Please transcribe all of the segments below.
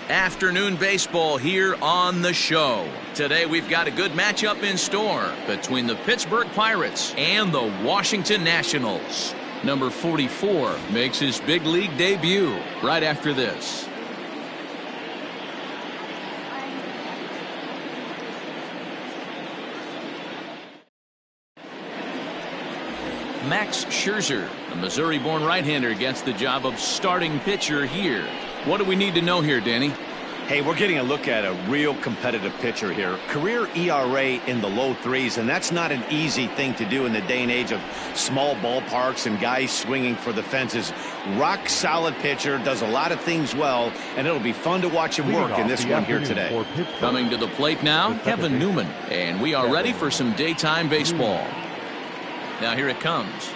Afternoon baseball here on the show. Today we've got a good matchup in store between the Pittsburgh Pirates and the Washington Nationals. Number 44 makes his big league debut right after this. Max Scherzer, a Missouri-born right-hander, gets the job of starting pitcher here. What do we need to know here, Danny? Hey, we're getting a look at a real competitive pitcher here. Career ERA in the low threes, and that's not an easy thing to do in the day and age of small ballparks and guys swinging for the fences. Rock solid pitcher, does a lot of things well, and it'll be fun to watch him work in this one here today. Coming to the plate now, Kevin Newman, and we are ready for some daytime baseball. Now here it comes.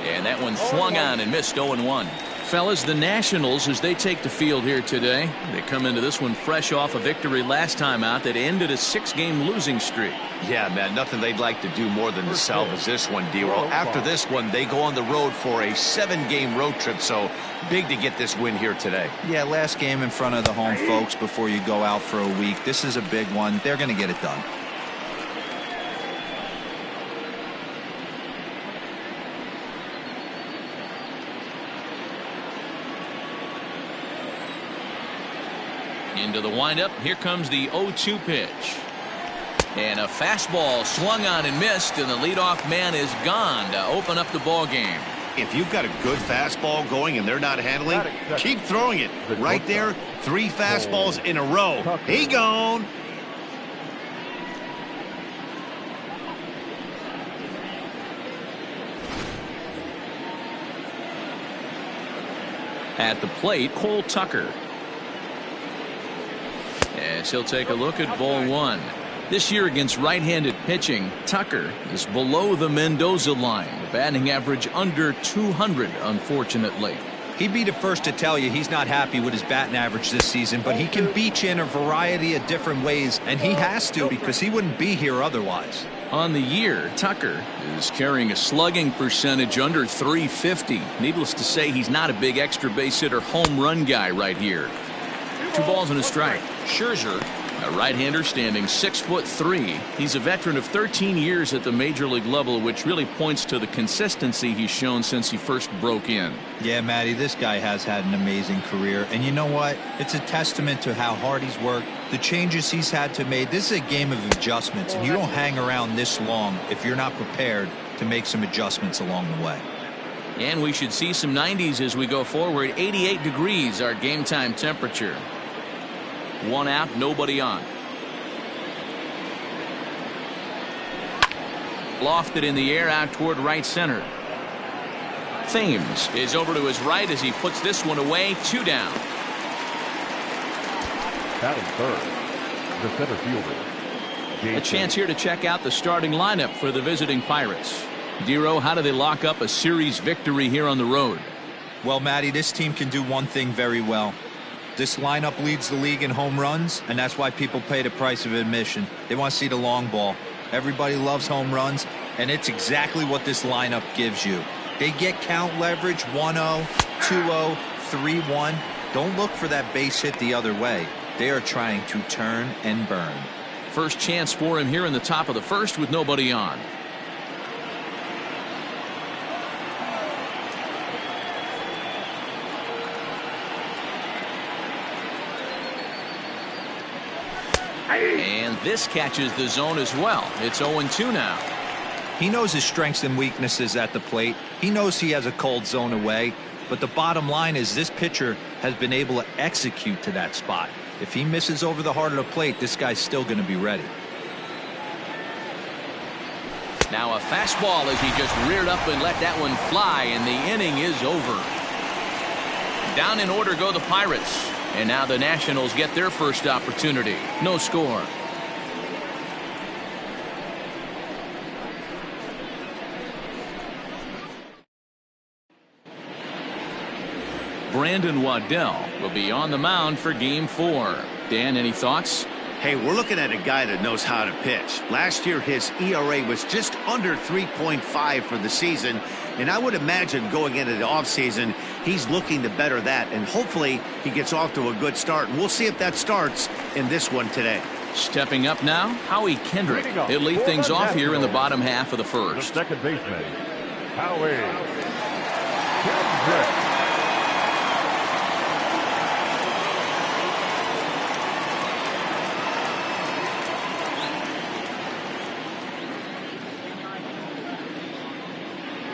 And that one swung on and missed. 0-1. Fellas, the Nationals, as they take the field here today, they come into this one fresh off a victory last time out that ended a 6-game losing streak. Yeah, man, nothing they'd like to do more than to salvage this one, D-Roll. After this one, they go on the road for a 7-game road trip, so big to get this win here today. Yeah, last game in front of the home folks before you go out for a week. This is a big one. They're going to get it done. Into the windup. Here comes the 0-2 pitch. And a fastball swung on and missed, and the leadoff man is gone to open up the ball game. If you've got a good fastball going and they're not handling, keep throwing it. Right there, 3 fastballs in a row. He gone. At the plate, Cole Tucker. As he'll take a look at ball 1. This year against right-handed pitching, Tucker is below the Mendoza line. The batting average under 200, unfortunately. He'd be the first to tell you he's not happy with his batting average this season, but he can beat you in a variety of different ways, and he has to because he wouldn't be here otherwise. On the year, Tucker is carrying a slugging percentage under 350. Needless to say, he's not a big extra base hitter home run guy right here. 2 balls and a strike. Scherzer, a right-hander standing 6'3". He's a veteran of 13 years at the major league level, which really points to the consistency he's shown since he first broke in. Yeah, Matty, this guy has had an amazing career. And you know what? It's a testament to how hard he's worked, the changes he's had to make. This is a game of adjustments, and you don't hang around this long if you're not prepared to make some adjustments along the way. And we should see some 90s as we go forward. 88 degrees, our game time temperature. 1 out, nobody on. Lofted in the air out toward right center. Thames is over to his right as he puts this one away. 2 down. Batting third, the center fielder. A chance here to check out the starting lineup for the visiting Pirates. Dero, how do they lock up a series victory here on the road? Well, Matty, this team can do one thing very well. This lineup leads the league in home runs, and that's why people pay the price of admission. They want to see the long ball. Everybody loves home runs, and it's exactly what this lineup gives you. They get count leverage 1-0, 2-0, 3-1. Don't look for that base hit the other way. They are trying to turn and burn. First chance for him here in the top of the first with nobody on. And this catches the zone as well. It's 0-2 now. He knows his strengths and weaknesses at the plate. He knows he has a cold zone away. But the bottom line is this pitcher has been able to execute to that spot. If he misses over the heart of the plate, this guy's still going to be ready. Now a fastball as he just reared up and let that one fly, and the inning is over. Down in order go the Pirates. And now the Nationals get their first opportunity. No score. Brandon Waddell will be on the mound for Game 4. Dan, any thoughts? Hey, we're looking at a guy that knows how to pitch. Last year, his ERA was just under 3.5 for the season, and I would imagine going into the offseason, he's looking to better that, and hopefully he gets off to a good start. And we'll see if that starts in this one today. Stepping up now, Howie Kendrick. He'll lead things off here in the bottom half of the first. The second baseman, Howie Kendrick.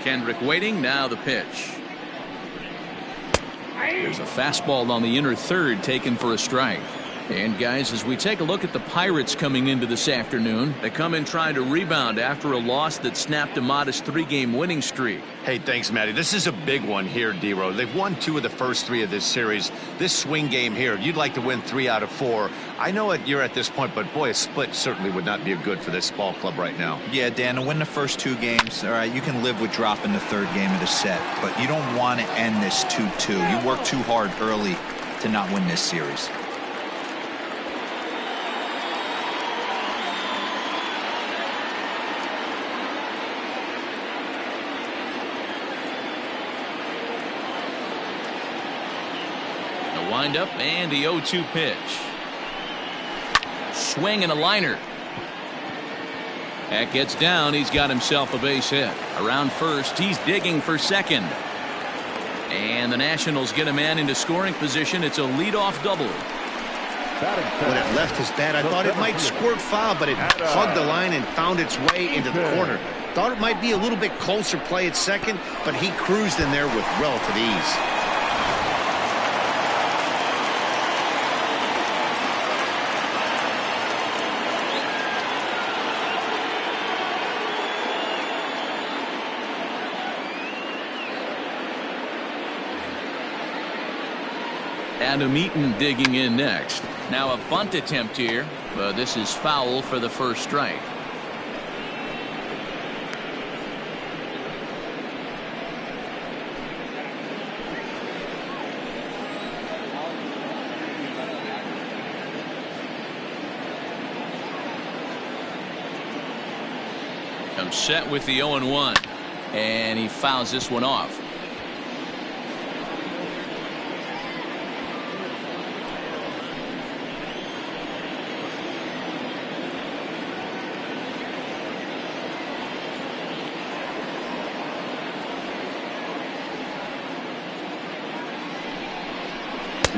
Kendrick waiting, now the pitch. There's a fastball on the inner third taken for a strike. And guys, as we take a look at the Pirates coming into this afternoon, they come in trying to rebound after a loss that snapped a modest 3-game winning streak. Hey, thanks, Matty. This is a big one here, D-Row. They've won 2 of the first 3 of this series. This swing game here, you'd like to win 3 out of 4. I know you're at this point, but boy, a split certainly would not be good for this ball club right now. Yeah, Dan, to win the first 2 games, all right, you can live with dropping the 3rd game of the set, but you don't want to end this 2-2. You work too hard early to not win this series. Wind up and the 0-2 pitch. Swing and a liner. That gets down. He's got himself a base hit. Around first, he's digging for second. And the Nationals get a man into scoring position. It's a leadoff double. When it left his bat, I thought it might squirt foul, but it hugged the line and found its way into the corner. Thought it might be a little bit closer play at second, but he cruised in there with relative ease. Adam Eaton digging in next. Now a bunt attempt here, but this is foul for the first strike. Comes set with the 0-1, and he fouls this one off.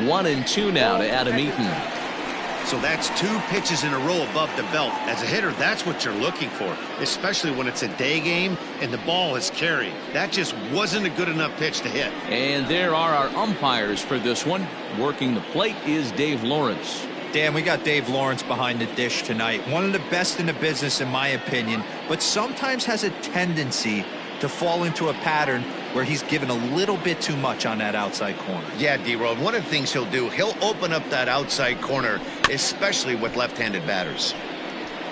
One and two now to Adam Eaton. So that's 2 pitches in a row above the belt. As a hitter, that's what you're looking for, especially when it's a day game and the ball is carried. That just wasn't a good enough pitch to hit. And there are our umpires for this one. Working the plate is Dave Lawrence. Dan, we got Dave Lawrence behind the dish tonight. One of the best in the business, in my opinion, but sometimes has a tendency to fall into a pattern where he's given a little bit too much on that outside corner. Yeah, D-Road, one of the things he'll do, he'll open up that outside corner, especially with left-handed batters.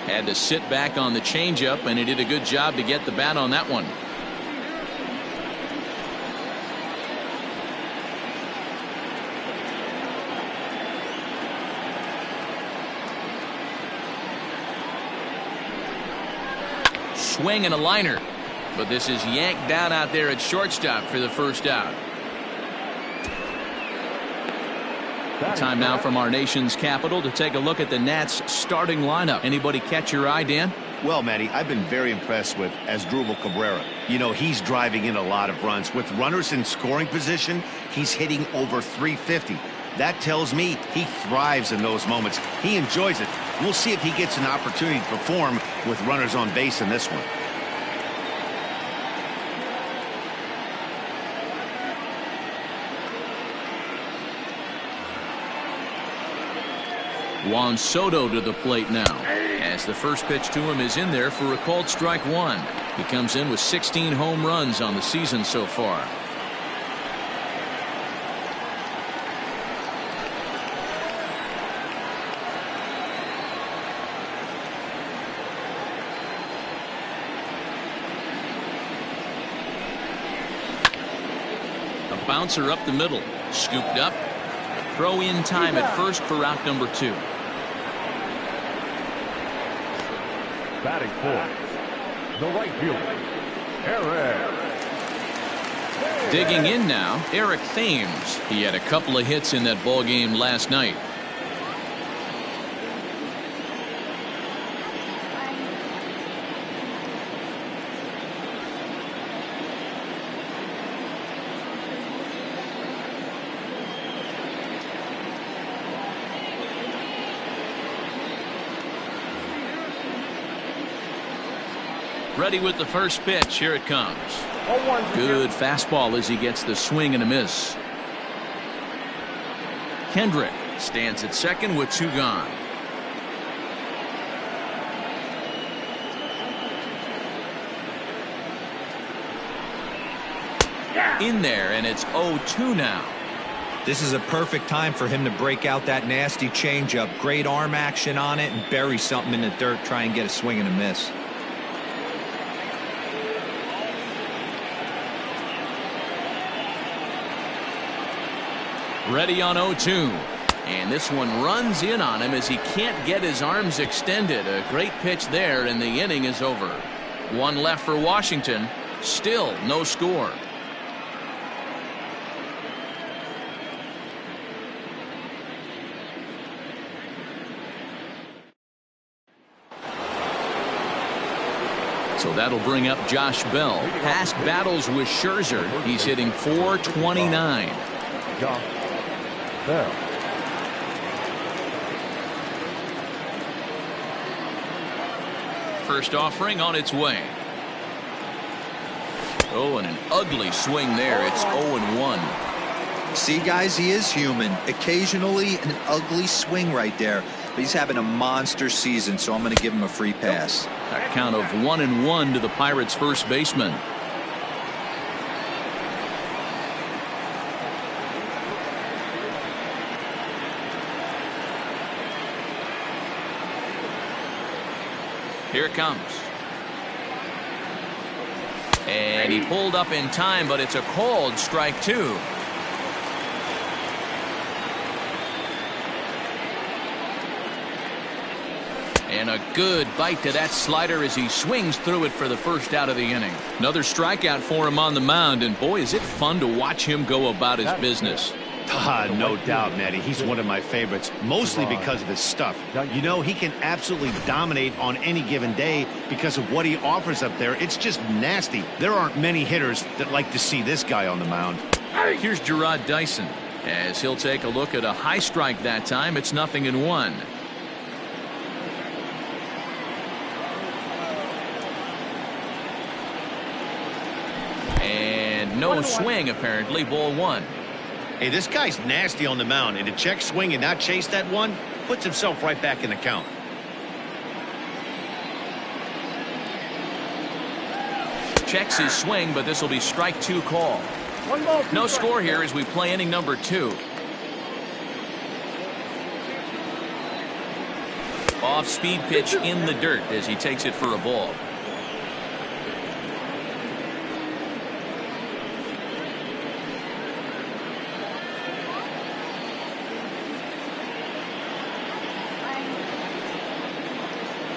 Had to sit back on the changeup, and he did a good job to get the bat on that one. Swing and a liner. But this is yanked down out there at shortstop for the first out. Time now from our nation's capital to take a look at the Nats starting lineup. Anybody catch your eye, Dan? Well, Matty, I've been very impressed with Asdrubal Cabrera. You know, he's driving in a lot of runs. With runners in scoring position, he's hitting over 350. That tells me he thrives in those moments. He enjoys it. We'll see if he gets an opportunity to perform with runners on base in this one. Juan Soto to the plate now, as the first pitch to him is in there for a called strike one. He comes in with 16 home runs on the season so far. A bouncer up the middle, scooped up. Throw in time at first for out number 2. Batting fourth, the right fielder, Eric. Digging in now, Eric Thames. He had a couple of hits in that ball game last night. Ready with the first pitch. Here it comes. Good fastball as he gets the swing and a miss. Kendrick stands at second with two gone. In there, and it's 0-2 now. This is a perfect time for him to break out that nasty changeup. Great arm action on it and bury something in the dirt. Try and get a swing and a miss. Ready on 0-2. And this one runs in on him as he can't get his arms extended. A great pitch there, and the inning is over. One left for Washington. Still no score. So that'll bring up Josh Bell. Past battles with Scherzer, he's hitting .429. Josh Bell. First offering on its way. Oh, and an ugly swing there. It's 0-1. See, guys, he is human. Occasionally an ugly swing right there. But he's having a monster season, so I'm going to give him a free pass. A count of 1-1 to the Pirates' first baseman. Here it comes. And he pulled up in time, but it's a called strike two. And a good bite to that slider as he swings through it for the first out of the inning. Another strikeout for him on the mound, and boy, is it fun to watch him go about his business. No doubt, Matty. He's one of my favorites, mostly because of his stuff. You know, he can absolutely dominate on any given day because of what he offers up there. It's just nasty. There aren't many hitters that like to see this guy on the mound. Here's Gerard Dyson as he'll take a look at a high strike that time. It's 0-1. And no swing, apparently. Ball one. Hey, this guy's nasty on the mound, and to check swing and not chase that one puts himself right back in the count. Checks his swing, but this will be strike two call. No score here as we play inning number 2. Off speed pitch in the dirt as he takes it for a ball.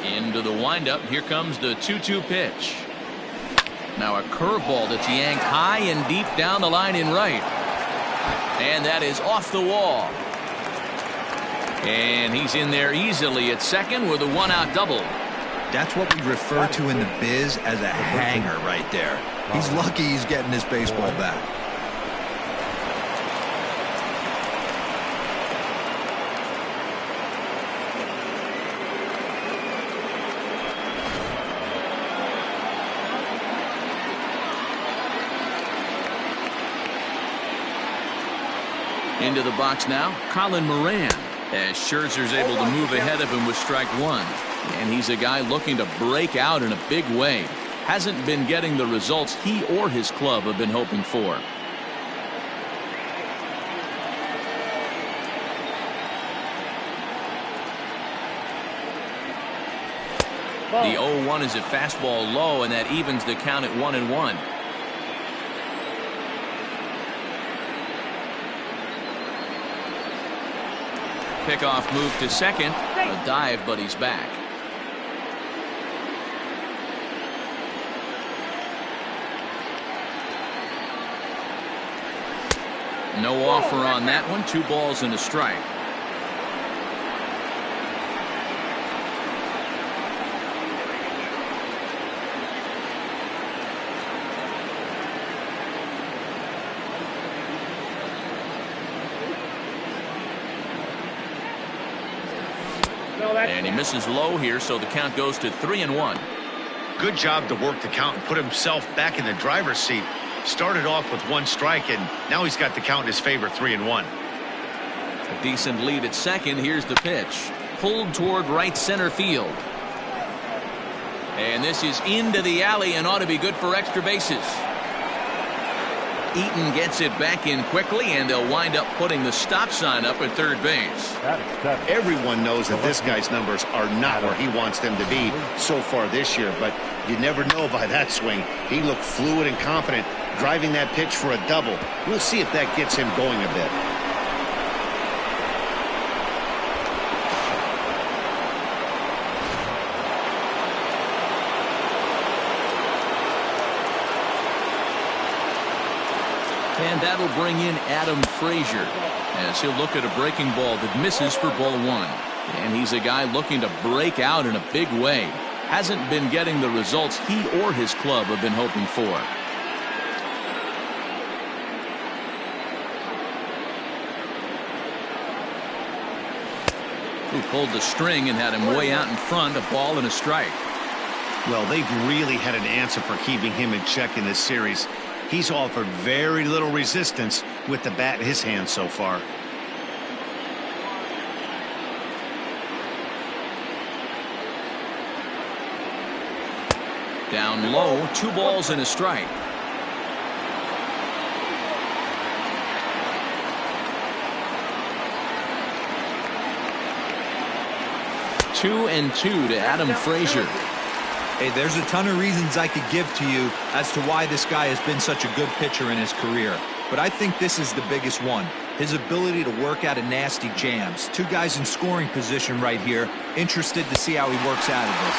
Into the windup. Here comes the 2-2 pitch. Now a curveball that's yanked high and deep down the line in right. And that is off the wall. And he's in there easily at second with a one-out double. That's what we refer to in the biz as a hanger right there. He's lucky he's getting his baseball back. Into the box now, Colin Moran, as Scherzer's able to move ahead of him with strike one. And he's a guy looking to break out in a big way. Hasn't been getting the results he or his club have been hoping for. The 0-1 is a fastball low, and that evens the count at 1-1. Pickoff move to second. A dive, but he's back. No offer on that one. 2 balls and a strike. And he misses low here, so the count goes to 3-1. Good job to work the count and put himself back in the driver's seat. Started off with 1 strike, and now he's got the count in his favor, 3-1. A decent lead at second. Here's the pitch. Pulled toward right center field. And this is into the alley and ought to be good for extra bases. Eaton gets it back in quickly, and they'll wind up putting the stop sign up at third base. Everyone knows that this guy's numbers are not where he wants them to be so far this year, but you never know by that swing. He looked fluid and confident, driving that pitch for a double. We'll see if that gets him going a bit. And that'll bring in Adam Frazier as he'll look at a breaking ball that misses for ball 1. And he's a guy looking to break out in a big way. Hasn't been getting the results he or his club have been hoping for. Who pulled the string and had him way out in front, a ball and a strike. Well, they've really had an answer for keeping him in check in this series. He's offered very little resistance with the bat in his hand so far. Down low, 2 balls and a strike. Two and 2 to Adam Frazier. Hey, there's a ton of reasons I could give to you as to why this guy has been such a good pitcher in his career. But I think this is the biggest one. His ability to work out of nasty jams. 2 guys in scoring position right here. Interested to see how he works out of this.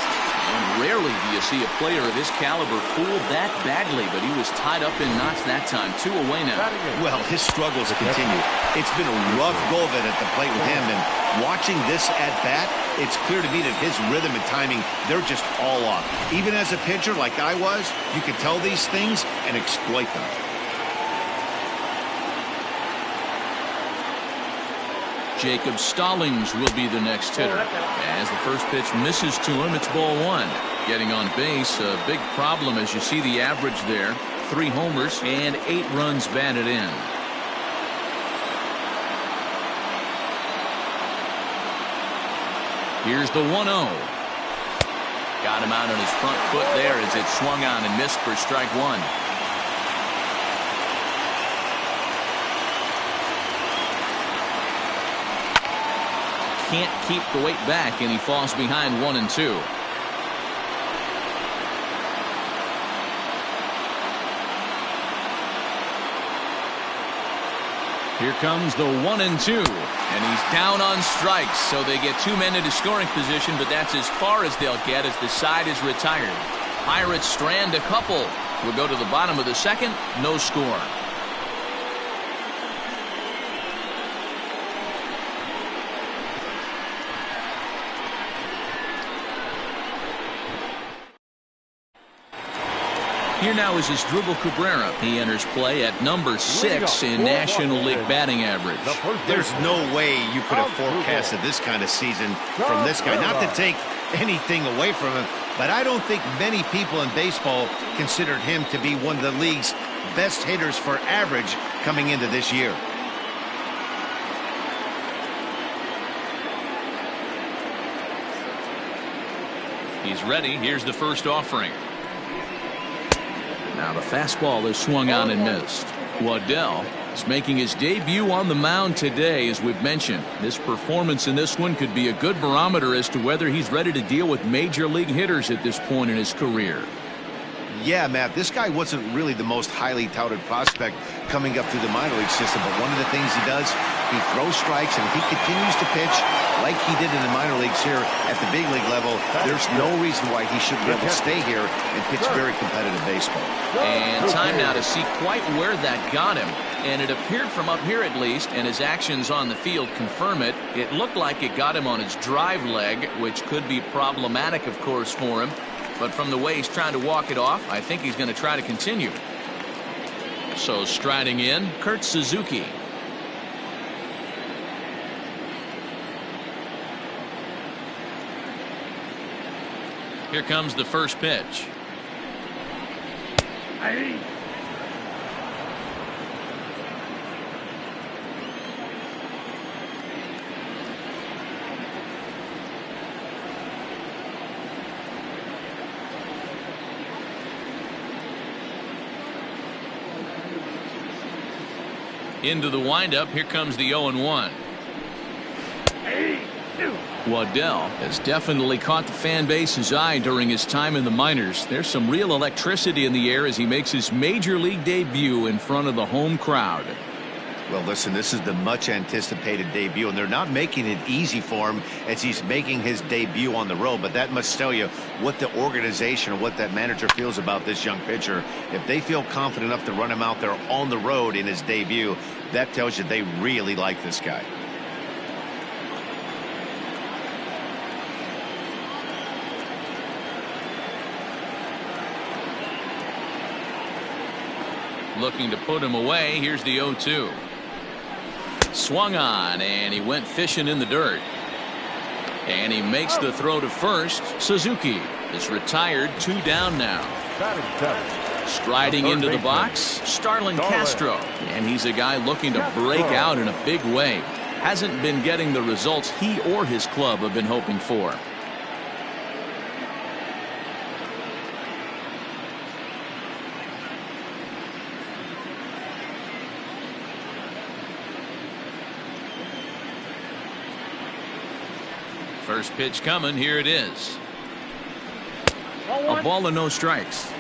And rarely do you see a player of his caliber fooled that badly, but he was tied up in knots that time. 2 away now. Well, his struggles continue. It's been a rough go of it at the plate with him, and watching this at bat, it's clear to me that his rhythm and timing, they're just all off. Even as a pitcher like I was, you can tell these things and exploit them. Jacob Stallings will be the next hitter. As the first pitch misses to him, it's ball 1. Getting on base, a big problem as you see the average there. 3 homers and 8 runs batted in. Here's the 1-0. Got him out on his front foot there as it swung on and missed for strike 1. Can't keep the weight back, and he falls behind 1 and 2. Here comes the 1 and 2, and he's down on strikes, so they get 2 men into scoring position, but that's as far as they'll get as the side is retired. Pirates strand a couple. We'll go to the bottom of the second, no score. Here now is Asdrubal Cabrera. He enters play at number 6 in National League batting average. There's no way you could have forecasted this kind of season from this guy. Not to take anything away from him, but I don't think many people in baseball considered him to be one of the league's best hitters for average coming into this year. He's ready. Here's the first offering. Now the fastball is swung on and missed. Waddell is making his debut on the mound today, as we've mentioned. This performance in this one could be a good barometer as to whether he's ready to deal with major league hitters at this point in his career. Yeah, Matt, this guy wasn't really the most highly touted prospect coming up through the minor league system, but one of the things he does, He throws strikes, and if he continues to pitch like he did in the minor leagues here at the big league level, there's no reason why he shouldn't be able to stay here and pitch very competitive baseball. And time now to see quite where that got him. And it appeared from up here at least, and his actions on the field confirm it. It looked like it got him on his drive leg, which could be problematic, of course, for him. But from the way he's trying to walk it off, I think he's going to try to continue. So striding in, Kurt Suzuki. Here comes the first pitch. Into the windup, here comes the 0-1. Waddell has definitely caught the fan base's eye during his time in the minors. There's some real electricity in the air as he makes his major league debut in front of the home crowd. Well, listen, this is the much anticipated debut, and they're not making it easy for him as he's making his debut on the road. But that must tell you what the organization or what that manager feels about this young pitcher. If they feel confident enough to run him out there on the road in his debut, that tells you they really like this guy. Looking to put him away. Here's the 0-2. Swung on, and he went fishing in the dirt. And he makes the throw to first. Suzuki is retired, 2 down now. Striding into the box, Starlin Castro. And he's a guy looking to break out in a big way. Hasn't been getting the results he or his club have been hoping for. First pitch coming. Here it is. A ball and no strikes.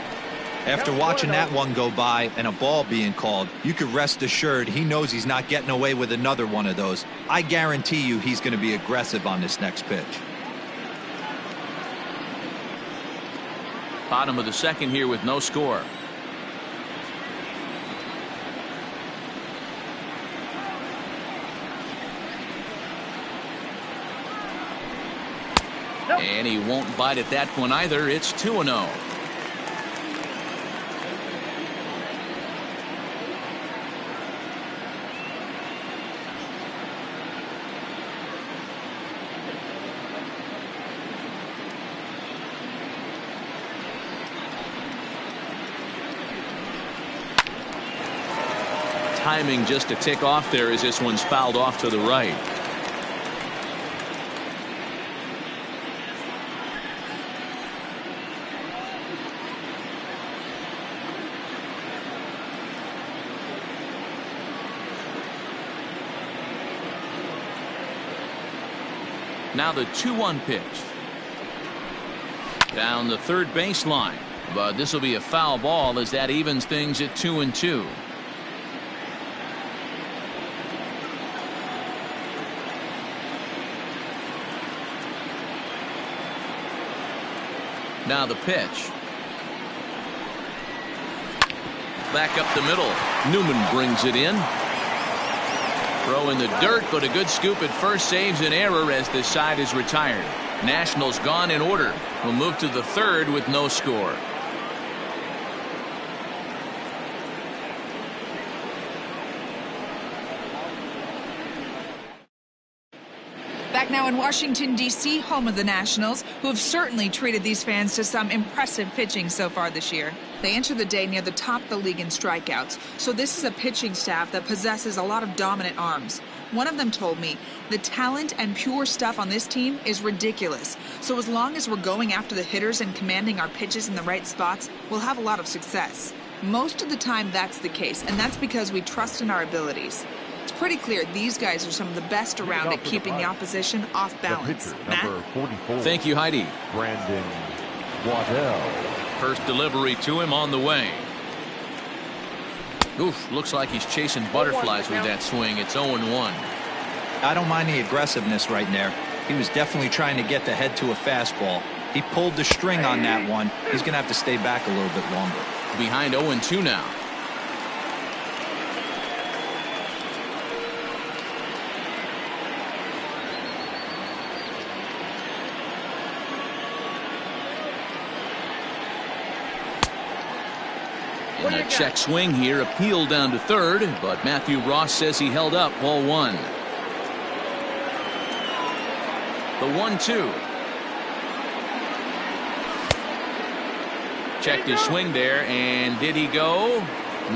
After watching that one go by and a ball being called, you could rest assured he knows he's not getting away with another one of those. I guarantee you he's going to be aggressive on this next pitch. Bottom of the second here with no score. And he won't bite at that one either. It's 2-0. Timing just to tick off there as this one's fouled off to the right. Now the 2-1 pitch. Down the third baseline. But this will be a foul ball as that evens things at 2-2. Now the pitch. Back up the middle. Newman brings it in. Throw in the dirt, but a good scoop at first saves an error as this side is retired. Nationals gone in order. We'll move to the third with no score. Back now in Washington, D.C., home of the Nationals, who have certainly treated these fans to some impressive pitching so far this year. They enter the day near the top of the league in strikeouts, so this is a pitching staff that possesses a lot of dominant arms. One of them told me, the talent and pure stuff on this team is ridiculous. So as long as we're going after the hitters and commanding our pitches in the right spots, we'll have a lot of success. Most of the time that's the case, and that's because we trust in our abilities. It's pretty clear these guys are some of the best around at keeping the opposition off balance. Number 44. Thank you, Heidi. Brandon Waddell. First delivery to him on the way. Oof, looks like he's chasing butterflies with that swing. It's 0-1. I don't mind the aggressiveness right there. He was definitely trying to get the head to a fastball. He pulled the string on that one. He's going to have to stay back a little bit longer. Behind 0-2 now. And a check swing here, appeal down to third, but Matthew Ross says he held up. Ball 1. The 1-2. Checked his swing there, and did he go?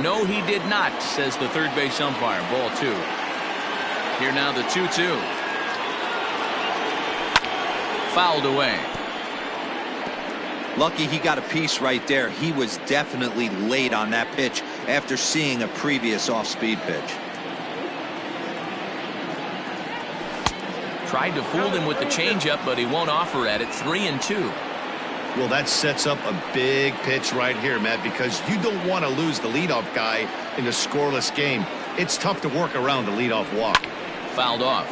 No, he did not, says the third base umpire. Ball 2. Here now the 2-2. Fouled away. Lucky he got a piece right there. He was definitely late on that pitch after seeing a previous off-speed pitch. Tried to fool him with the changeup, but he won't offer at it. 3-2. Well, that sets up a big pitch right here, Matt, because you don't want to lose the leadoff guy in a scoreless game. It's tough to work around the leadoff walk. Fouled off.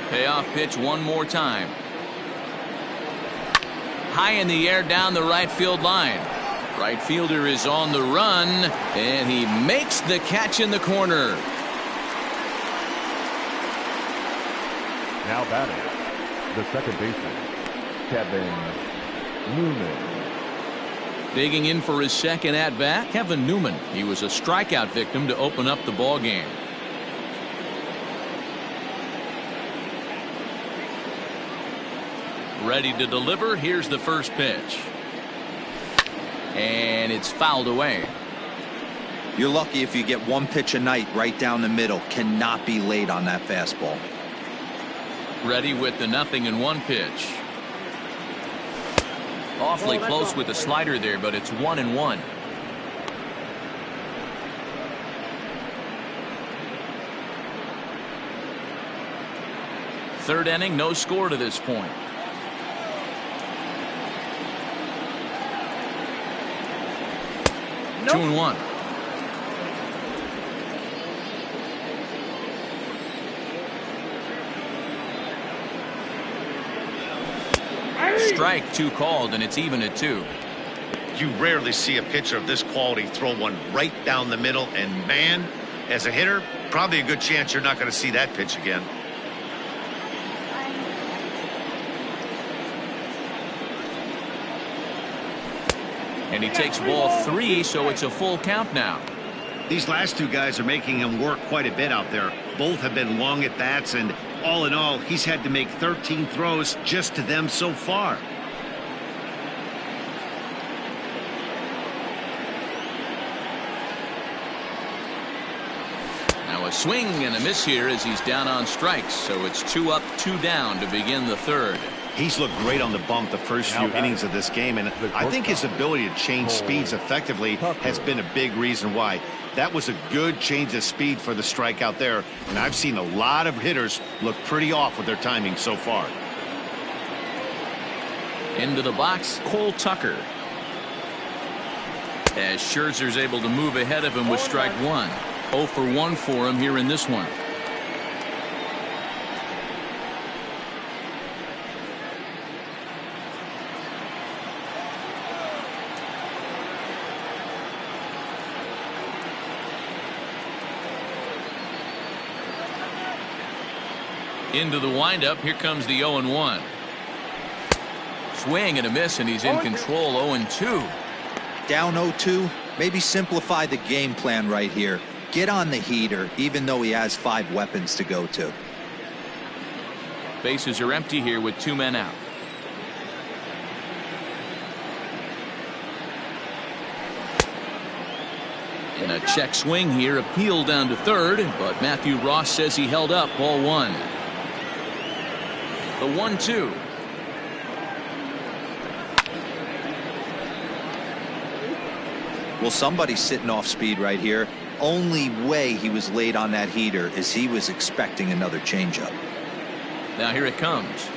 Payoff pitch one more time. High in the air down the right field line. Right fielder is on the run, and he makes the catch in the corner. Now batting, the second baseman, Kevin Newman. Digging in for his second at-bat, Kevin Newman. He was a strikeout victim to open up the ball game. Ready to deliver. Here's the first pitch. And it's fouled away. You're lucky if you get one pitch a night right down the middle. Cannot be late on that fastball. Ready with the 0-1 pitch. Awfully close with the slider there, but it's 1-1. Third inning, no score to this point. Nope. 2-1. Strike 2 called, and it's even at 2. You rarely see a pitcher of this quality throw one right down the middle, and man, as a hitter, probably a good chance you're not going to see that pitch again. And he takes ball 3, so it's a full count now. These last two guys are making him work quite a bit out there. Both have been long at bats, and all in all, he's had to make 13 throws just to them so far. Now a swing and a miss here as he's down on strikes, so it's 2 up, 2 down to begin the third. He's looked great on the bump the first few innings of this game, and I think his ability to change speeds effectively has been a big reason why. That was a good change of speed for the strikeout there, and I've seen a lot of hitters look pretty off with their timing so far. Into the box, Cole Tucker. As Scherzer's able to move ahead of him with strike 1. 0 for 1 for him here in this one. Into the windup. Here comes the 0-1. Swing and a miss, and he's in control. 0-2. Down 0-2. Maybe simplify the game plan right here. Get on the heater, even though he has 5 weapons to go to. Bases are empty here with 2 men out. And a check swing here, appeal down to third, but Matthew Ross says he held up. Ball 1. The 1-2. Well, somebody's sitting off speed right here. Only way he was late on that heater is he was expecting another changeup. Now here it comes.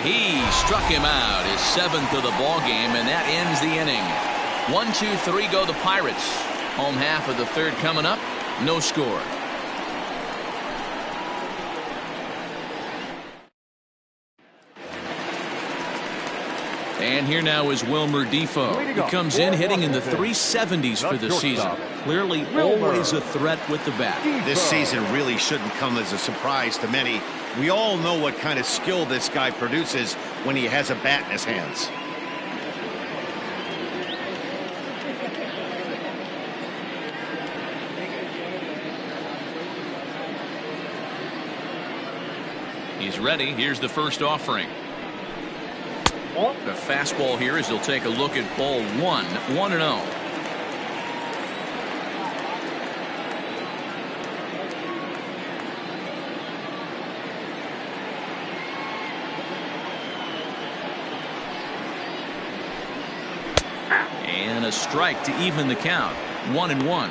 He struck him out, his 7th of the ball game, and that ends the inning. 1, 2, 3 go the Pirates. Home half of the 3rd coming up. No score. And here now is Wilmer Difo. He comes in hitting in the 370s for the season. Clearly always a threat with the bat. This season really shouldn't come as a surprise to many. We all know what kind of skill this guy produces when he has a bat in his hands. He's ready. Here's the first offering. The fastball here as he'll take a look at ball 1, 1-0. And a strike to even the count. 1-1.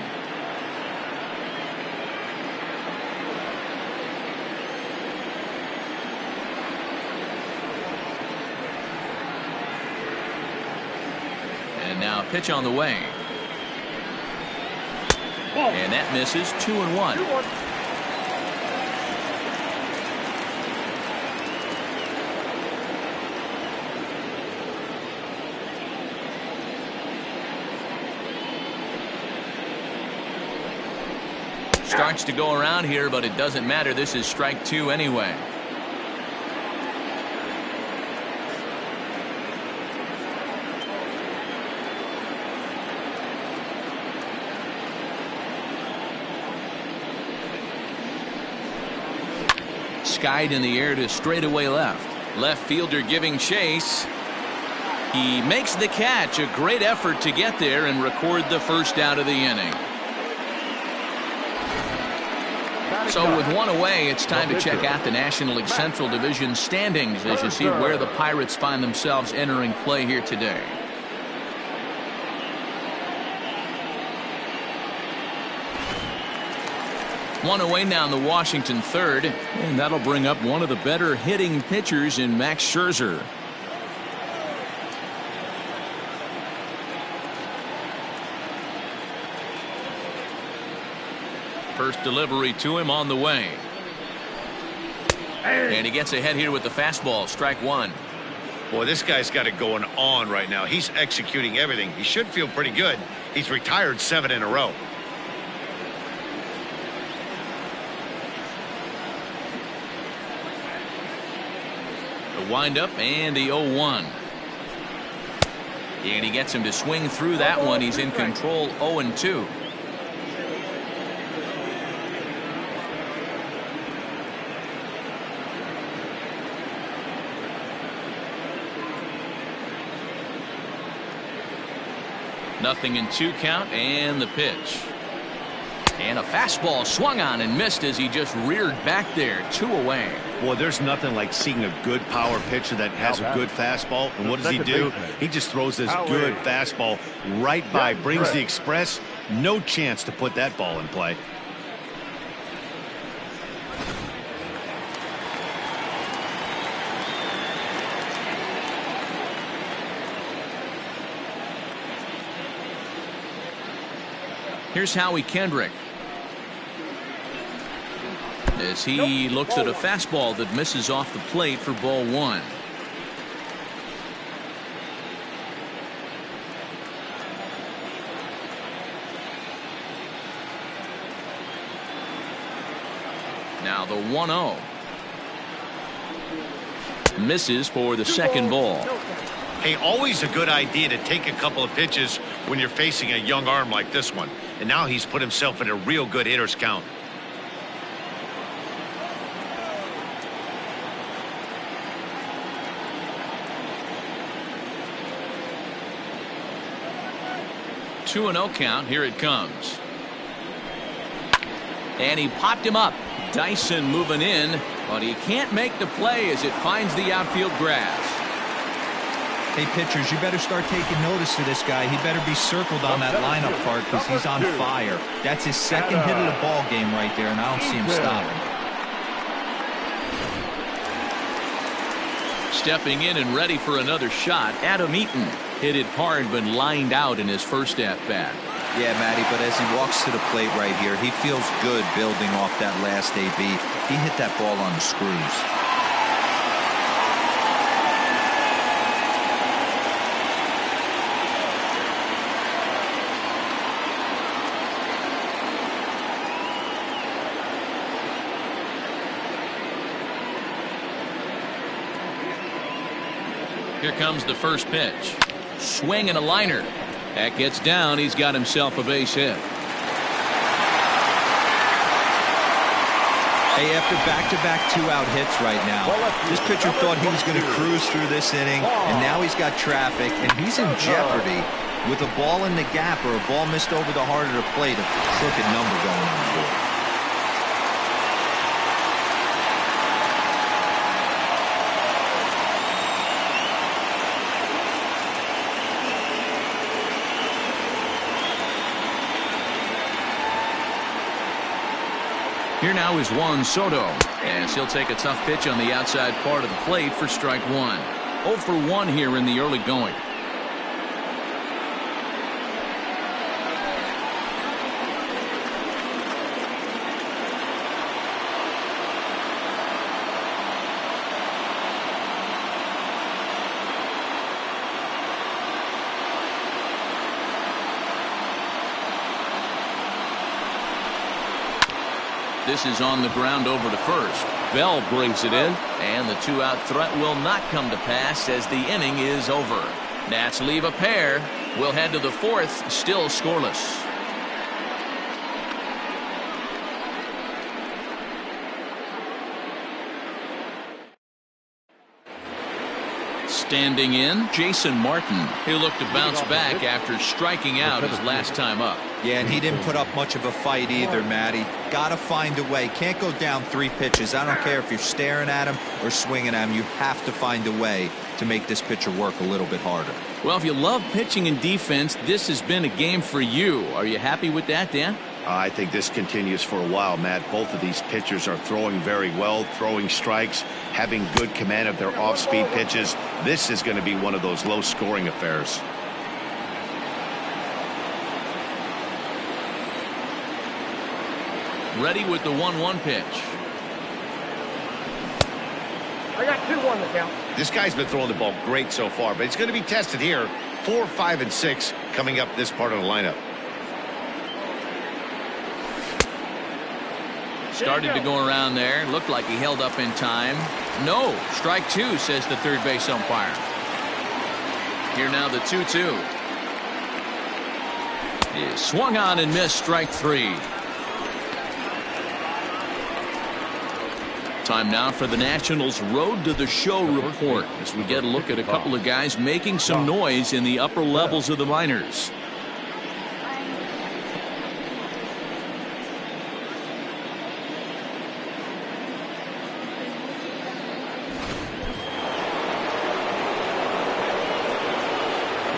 And now pitch on the way. And that misses. 2-1. Starts to go around here, but it doesn't matter. This is strike 2 anyway. Skied in the air to straightaway left. Left fielder giving chase. He makes the catch. A great effort to get there and record the first out of the inning. So with one away, it's time to check out the National League Central Division standings as you see where the Pirates find themselves entering play here today. One away now in the Washington 3rd, and that'll bring up one of the better hitting pitchers in Max Scherzer. First delivery to him on the way. And he gets ahead here with the fastball. Strike 1. Boy, this guy's got it going on right now. He's executing everything. He should feel pretty good. He's retired 7 in a row. The windup and the 0-1. And he gets him to swing through that one. He's in control. 0-2. Nothing in 2 count, and the pitch. And a fastball swung on and missed as he just reared back there. 2 away. Well, there's nothing like seeing a good power pitcher that has a good fastball. And what does he do? He just throws this good fastball right by, brings the express. No chance to put that ball in play. Here's Howie Kendrick as he looks at a fastball that misses off the plate for ball 1. Now the 1-0 misses for the second ball. Hey, always a good idea to take a couple of pitches when you're facing a young arm like this one. And now he's put himself in a real good hitter's count. Two and 0 count. Here it comes. And he popped him up. Dyson moving in, but he can't make the play as it finds the outfield grass. Hey, pitchers, you better start taking notice of this guy. He better be circled on that lineup card because he's on fire. That's his second hit of the ball game right there, and I don't see him stopping. Stepping in and ready for another shot, Adam Eaton. Hit it hard but lined out in his first at-bat. Yeah, Matty, but as he walks to the plate right here, he feels good building off that last AB. He hit that ball on the screws. Here comes the first pitch. Swing and a liner. That gets down. He's got himself a base hit. Hey, after back-to-back two-out hits right now, this pitcher thought he was going to cruise through this inning, and now he's got traffic, and he's in jeopardy with a ball in the gap or a ball missed over the heart of the plate, a crooked number going on the board. Here now is Juan Soto, as he'll take a tough pitch on the outside part of the plate for strike one. 0 for 1 here in the early going. This is on the ground over to first. Bell brings it in, and the two-out threat will not come to pass as the inning is over. Nats leave a pair. We'll head to the fourth, still scoreless. Standing in, Jason Martin. He'll look to bounce back after striking out his last time up. Yeah, and he didn't put up much of a fight either, Matty. Got to find a way. Can't go down 3 pitches. I don't care if you're staring at him or swinging at him. You have to find a way to make this pitcher work a little bit harder. Well, if you love pitching and defense, this has been a game for you. Are you happy with that, Dan? I think this continues for a while, Matt. Both of these pitchers are throwing very well, throwing strikes, having good command of their off-speed pitches. This is going to be one of those low-scoring affairs. Ready with the 1-1 pitch. I got 2-1 to count. This guy's been throwing the ball great so far, but it's going to be tested here. 4, 5, and 6 coming up this part of the lineup. Started to go around there. Looked like he held up in time. No. Strike 2, says the third base umpire. Here now the 2-2. Is swung on and missed. Strike 3. Time now for the Nationals' Road to the Show report as we get a look at a couple of guys making some noise in the upper levels of the minors.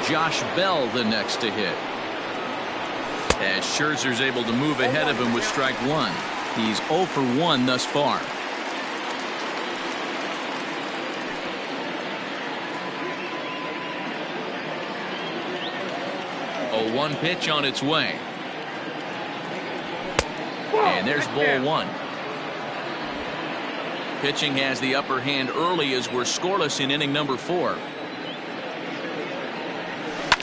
Josh Bell the next to hit. As Scherzer's able to move ahead of him with strike 1. He's 0 for 1 thus far. A 1 pitch on its way. And there's ball 1. Pitching has the upper hand early as we're scoreless in inning number 4.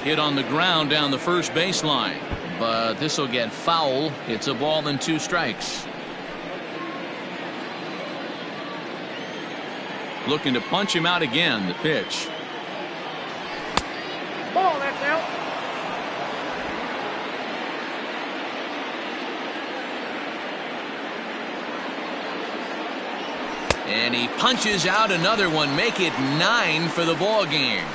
Hit on the ground down the first baseline, but this will get foul. It's a ball and 2 strikes. Looking to punch him out again. The pitch. Ball, that's out. And he punches out another one. Make it 9 for the ball game.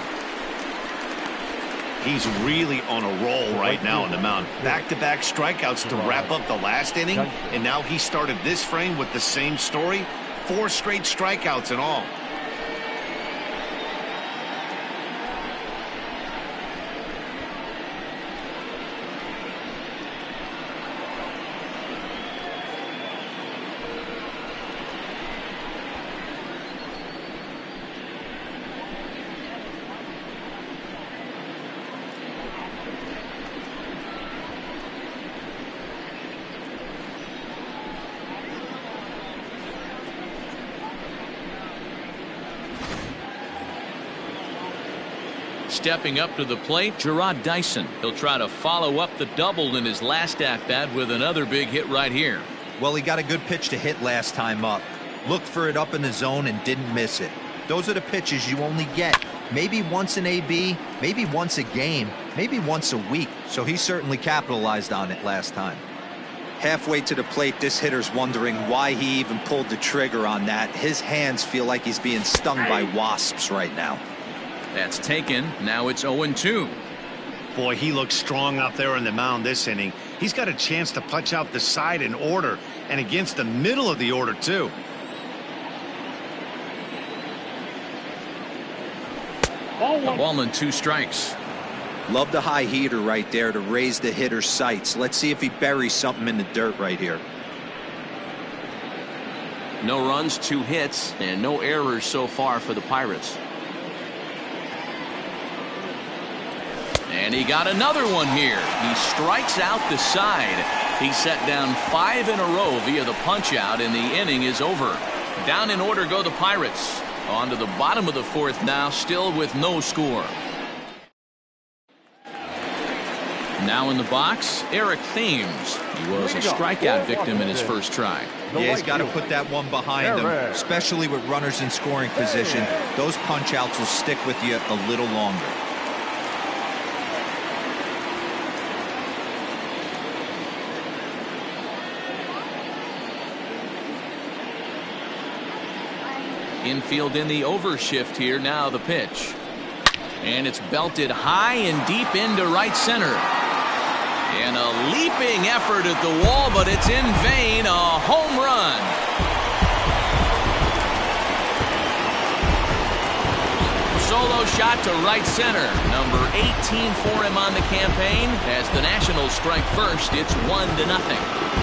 He's really on a roll right now on the mound. Back-to-back strikeouts to wrap up the last inning, and now he started this frame with the same story. 4 straight strikeouts in all. Stepping up to the plate, Jarrod Dyson. He'll try to follow up the double in his last at-bat with another big hit right here. Well, he got a good pitch to hit last time up. Looked for it up in the zone and didn't miss it. Those are the pitches you only get maybe once in AB, maybe once a game, maybe once a week. So he certainly capitalized on it last time. Halfway to the plate, this hitter's wondering why he even pulled the trigger on that. His hands feel like he's being stung by wasps right now. That's taken. Now it's 0-2. Boy, he looks strong out there on the mound this inning. He's got a chance to punch out the side in order, and against the middle of the order, too. A ball and 2 strikes. Love the high heater right there to raise the hitter's sights. Let's see if he buries something in the dirt right here. No runs, 2 hits, and no errors so far for the Pirates. And he got another one here. He strikes out the side. He set down 5 in a row via the punch out, and the inning is over. Down in order go the Pirates. On to the bottom of the 4th now, still with no score. Now in the box, Eric Thames. He was a strikeout victim in his first try. Yeah, he's got to put that one behind him, especially with runners in scoring position. Those punch outs will stick with you a little longer. Infield in the overshift here. Now the pitch. And it's belted high and deep into right center. And a leaping effort at the wall, but it's in vain. A home run. Solo shot to right center. Number 18 for him on the campaign. As the Nationals strike first, it's 1-0.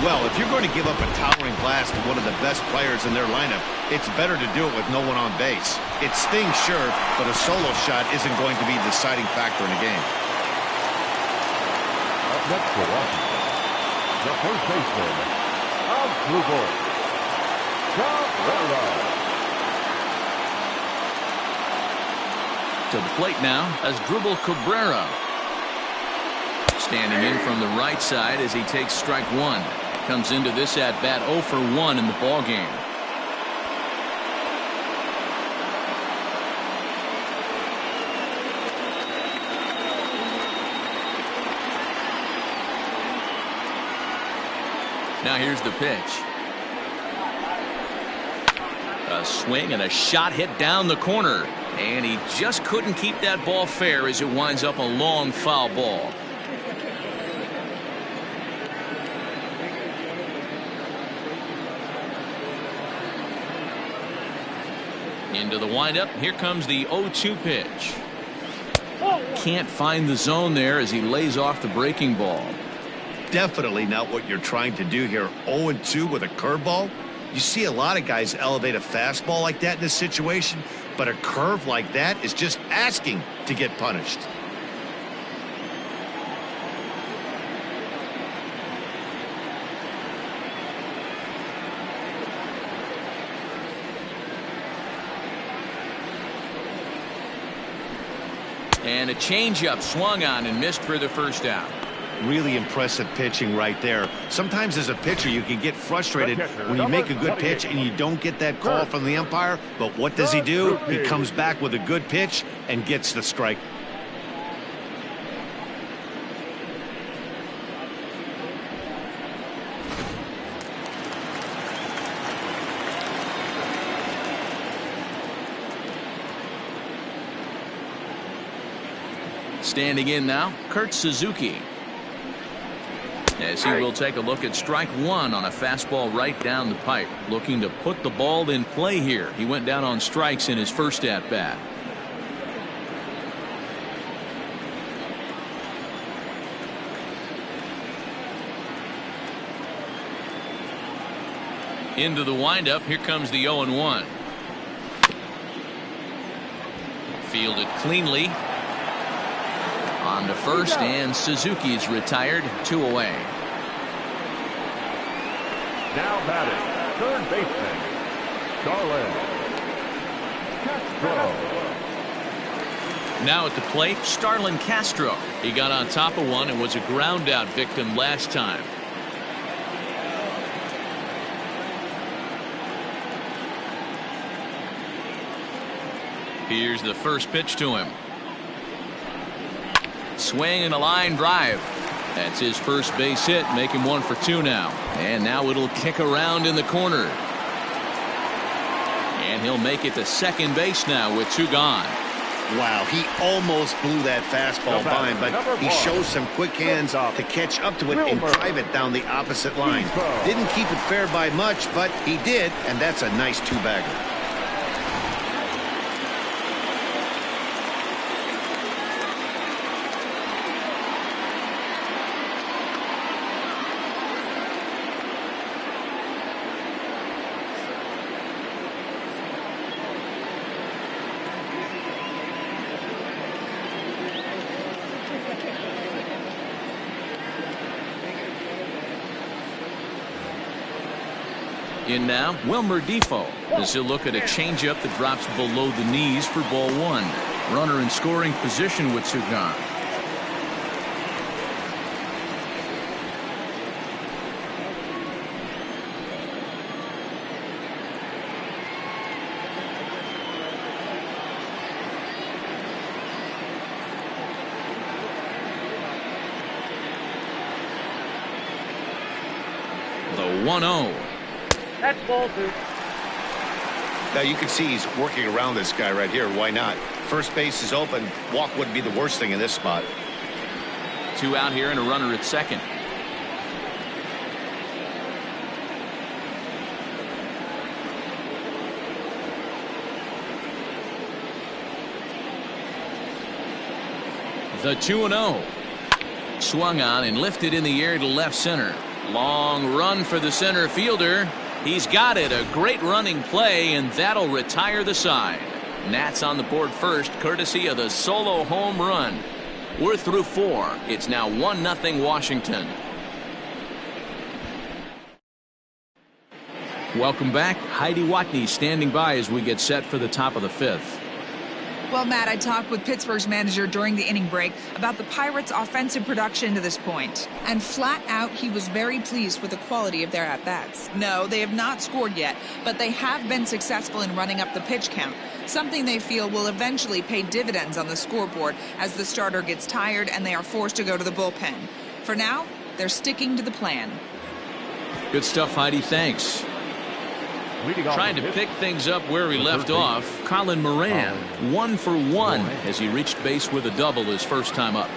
Well, if you're going to give up a towering blast to one of the best players in their lineup, it's better to do it with no one on base. It stings, sure, but a solo shot isn't going to be the deciding factor in a game. Up next for Washington, the first baseman, Asdrubal Cabrera. To the plate now, Asdrubal Cabrera. Standing in from the right side as he takes strike 1. Comes into this at bat 0 for 1 in the ball game. Now here's the pitch. A swing and a shot hit down the corner, and he just couldn't keep that ball fair as it winds up a long foul ball. Into the windup. Here comes the 0-2 pitch. Can't find the zone there as he lays off the breaking ball. Definitely not what you're trying to do here. 0-2 with a curveball. You see a lot of guys elevate a fastball like that in this situation, but a curve like that is just asking to get punished. And a changeup swung on and missed for the first out. Really impressive pitching right there. Sometimes as a pitcher you can get frustrated when you make a good pitch and you don't get that call from the umpire. But what does he do? He comes back with a good pitch and gets the strike. Standing in now, Kurt Suzuki. As he will take a look at strike 1 on a fastball right down the pipe. Looking to put the ball in play here. He went down on strikes in his first at bat. Into the windup. Here comes the 0-1. Fielded cleanly. On to first, and Suzuki's retired. 2 away. Now batting, third baseman, Starlin Castro. Now at the plate, Starlin Castro. He got on top of one and was a ground out victim last time. Here's the first pitch to him. Swing and a line drive. That's his first base hit, make him 1 for 2 now. And now it'll kick around in the corner. And he'll make it to second base now with 2 gone. Wow, he almost blew that fastball by him, but he shows some quick hands to catch up to it and drive it down the opposite line. Didn't keep it fair by much, but he did, and that's a nice 2-bagger. In now, Wilmer Difo as he'll look at a changeup that drops below the knees for ball 1. Runner in scoring position with 2 gone. The 1-0. That's ball 2. Now you can see he's working around this guy right here. Why not? First base is open. Walk wouldn't be the worst thing in this spot. 2 out here and a runner at second. The 2-0. Swung on and lifted in the air to left center. Long run for the center fielder. He's got it. A great running play, and that'll retire the side. Nats on the board first, courtesy of the solo home run. We're through 4. It's now 1-0 Washington. Welcome back. Heidi Watney standing by as we get set for the top of the 5th. Well, Matt, I talked with Pittsburgh's manager during the inning break about the Pirates' offensive production to this point. And flat out, he was very pleased with the quality of their at-bats. No, they have not scored yet, but they have been successful in running up the pitch count, something they feel will eventually pay dividends on the scoreboard as the starter gets tired and they are forced to go to the bullpen. For now, they're sticking to the plan. Good stuff, Heidi. Thanks. Trying to pick things up where we left off, Colin Moran, 1 for 1 as he reached base with a double his first time up.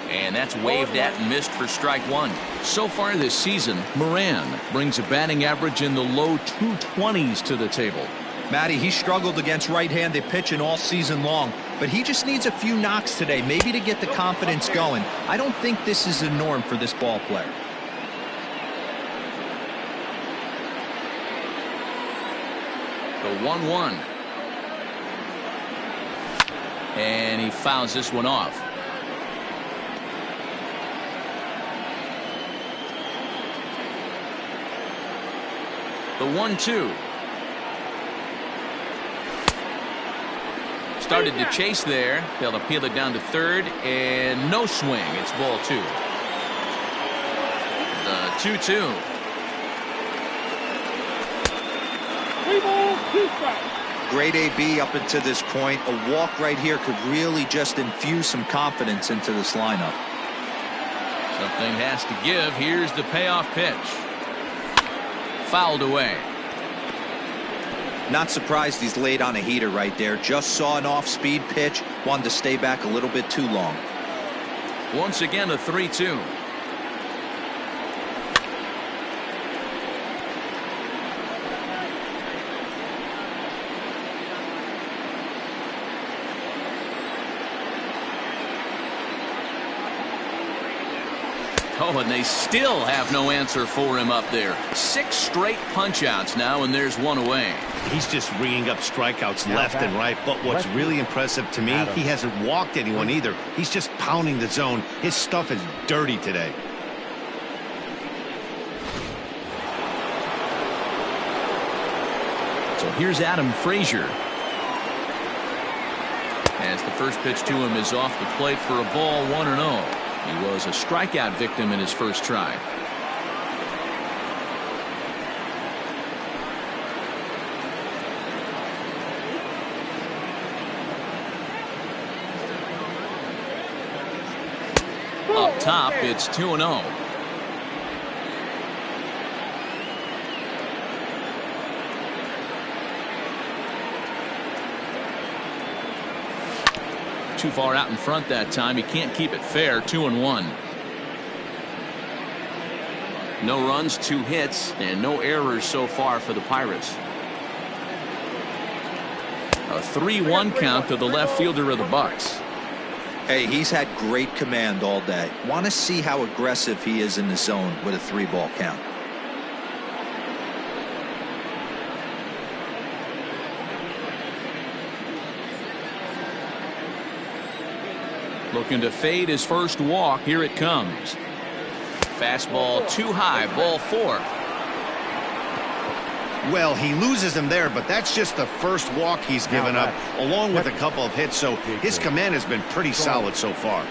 And that's waved at and missed for strike 1. So far this season, Moran brings a batting average in the low 220s to the table. Matty, he struggled against right-handed pitching all season long, but he just needs a few knocks today, maybe to get the confidence going. I don't think this is the norm for this ball player. The 1-1. And he fouls this one off. The 1-2. Started to chase there. They'll appeal it down to third, and no swing. It's ball 2. The 2-2. 3 balls, 2 strikes. Great AB up until this point. A walk right here could really just infuse some confidence into this lineup. Something has to give. Here's the payoff pitch. Fouled away. Not surprised he's laid on a heater right there. Just saw an off-speed pitch. Wanted to stay back a little bit too long. Once again, a 3-2. Oh, and they still have no answer for him up there. 6 straight punch-outs now, and there's 1 away. He's just ringing up strikeouts left and right, but what's really impressive to me, he hasn't walked anyone either. He's just pounding the zone. His stuff is dirty today. Here's Adam Frazier. As the first pitch to him is off the plate for a ball, 1-0. He was a strikeout victim in his first try. Up top, it's 2-0. Too far out in front that time. He can't keep it fair. 2-1. No runs, 2 hits, and no errors so far for the Pirates. A 3-1 count to the left fielder of the Bucks. Hey, he's had great command all day. Want to see how aggressive he is in the zone with a 3-ball count. Looking to fade his first walk. Here it comes. Fastball too high. Ball 4. Well, he loses him there, but that's just the first walk he's given up, along with a couple of hits, so his command has been pretty solid so far.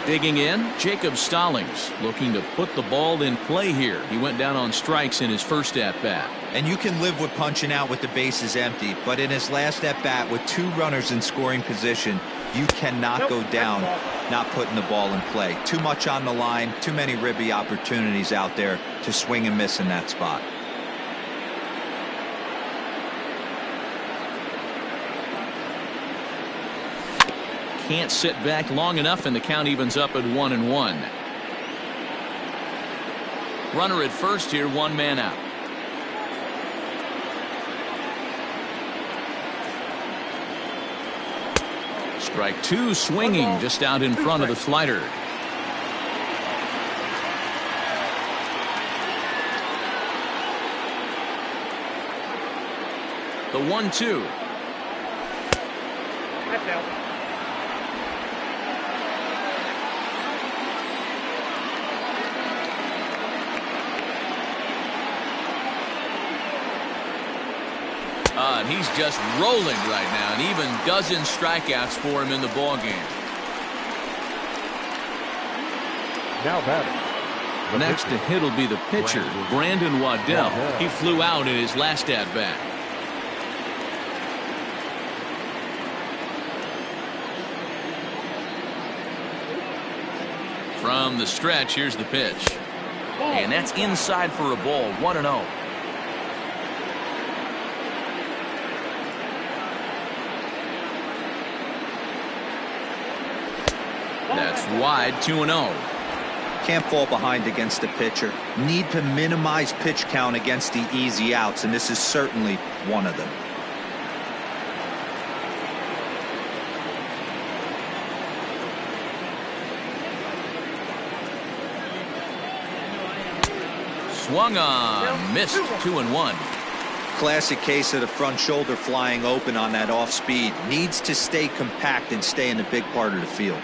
Digging in, Jacob Stallings, looking to put the ball in play here. He went down on strikes in his first at-bat. And you can live with punching out with the bases empty, but in his last at-bat with 2 runners in scoring position, you cannot go down not putting the ball in play. Too much on the line, too many ribby opportunities out there to swing and miss in that spot. Can't sit back long enough, and the count evens up at 1-1. Runner at first here, 1 man out. Strike 2, swinging just out in front of the slider. The 1-2. That's out. And he's just rolling right now, and even dozen strikeouts for him in the ball game. Now batting. Next to hit will be the pitcher, Brandon Waddell. He flew out in his last at bat. From the stretch, here's the pitch, and that's inside for a ball. 1-0. That's wide. 2-0. Can't fall behind against the pitcher. Need to minimize pitch count against the easy outs, and this is certainly one of them. Swung on, missed. 2-1. Classic case of the front shoulder flying open on that off speed. Needs to stay compact and stay in the big part of the field.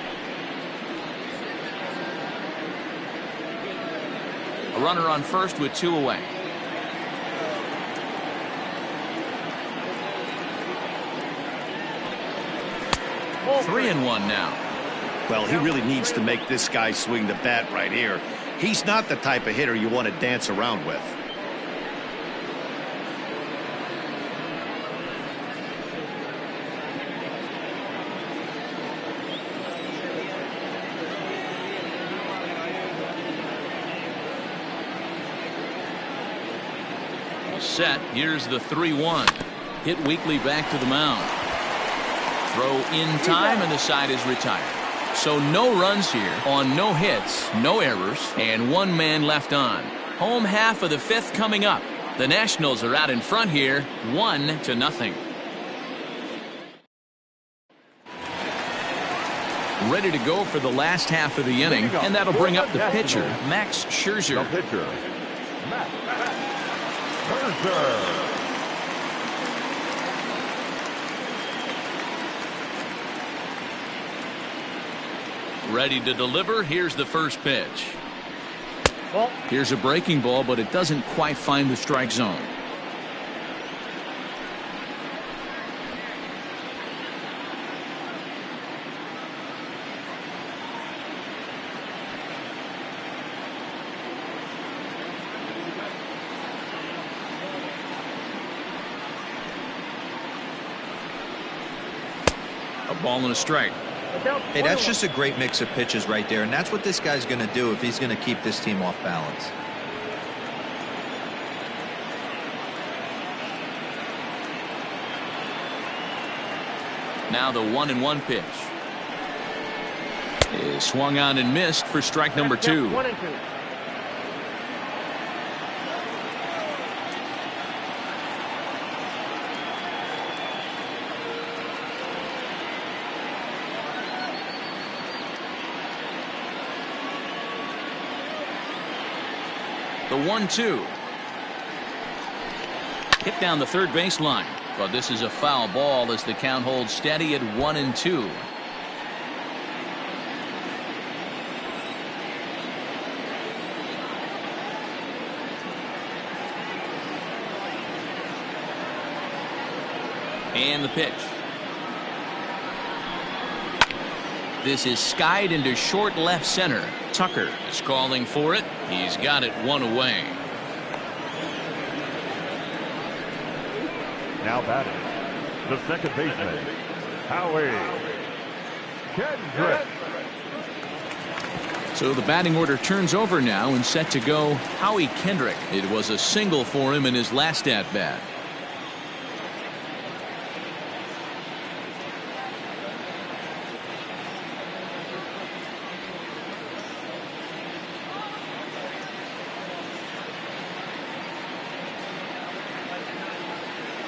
A runner on first with 2 away. Ball 3-1 now. Well, he really needs to make this guy swing the bat right here. He's not the type of hitter you want to dance around with. Set. Here's the 3-1. Hit weakly back to the mound. Throw in time, and the side is retired. So no runs here on no hits, no errors, and 1 man left on. Home half of the 5th coming up. The Nationals are out in front here, 1-0. Ready to go for the last half of the inning, and that'll bring up the pitcher, Max Scherzer. The pitcher, Max Scherzer. Ready to deliver. Here's the first pitch. Ball. Here's a breaking ball, but it doesn't quite find the strike zone. A ball and a strike. Hey, that's just a great mix of pitches right there, and that's what this guy's going to do if he's going to keep this team off balance. Now the 1-1 pitch is swung on and missed for strike number 2. 1-2. The 1-2. Hit down the third baseline, but this is a foul ball as the count holds steady at 1-2. And the pitch. This is skied into short left center. Tucker is calling for it. He's got it one away. Now batting, the second baseman, Howie Kendrick. So the batting order turns over now and set to go Howie Kendrick. It was a single for him in his last at-bat.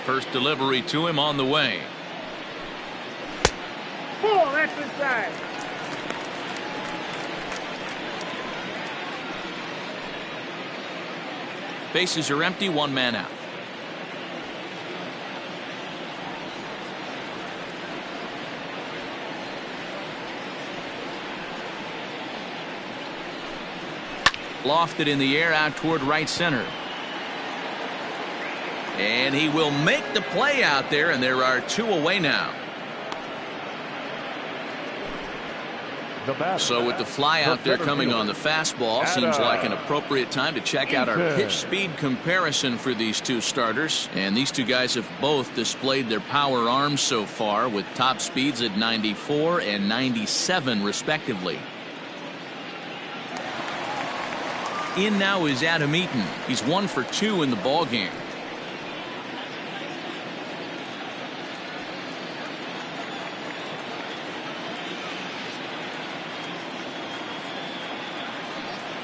First delivery to him on the way. Ball, that's inside. Bases are empty, one man out. Lofted in the air out toward right center. And he will make the play out there, and there are two away now. So with the fly out there coming on the fastball, seems like an appropriate time to check out our pitch speed comparison for these two starters. And these two guys have both displayed their power arms so far with top speeds at 94 and 97 respectively. In now is Adam Eaton. He's 1 for 2 in the ball game.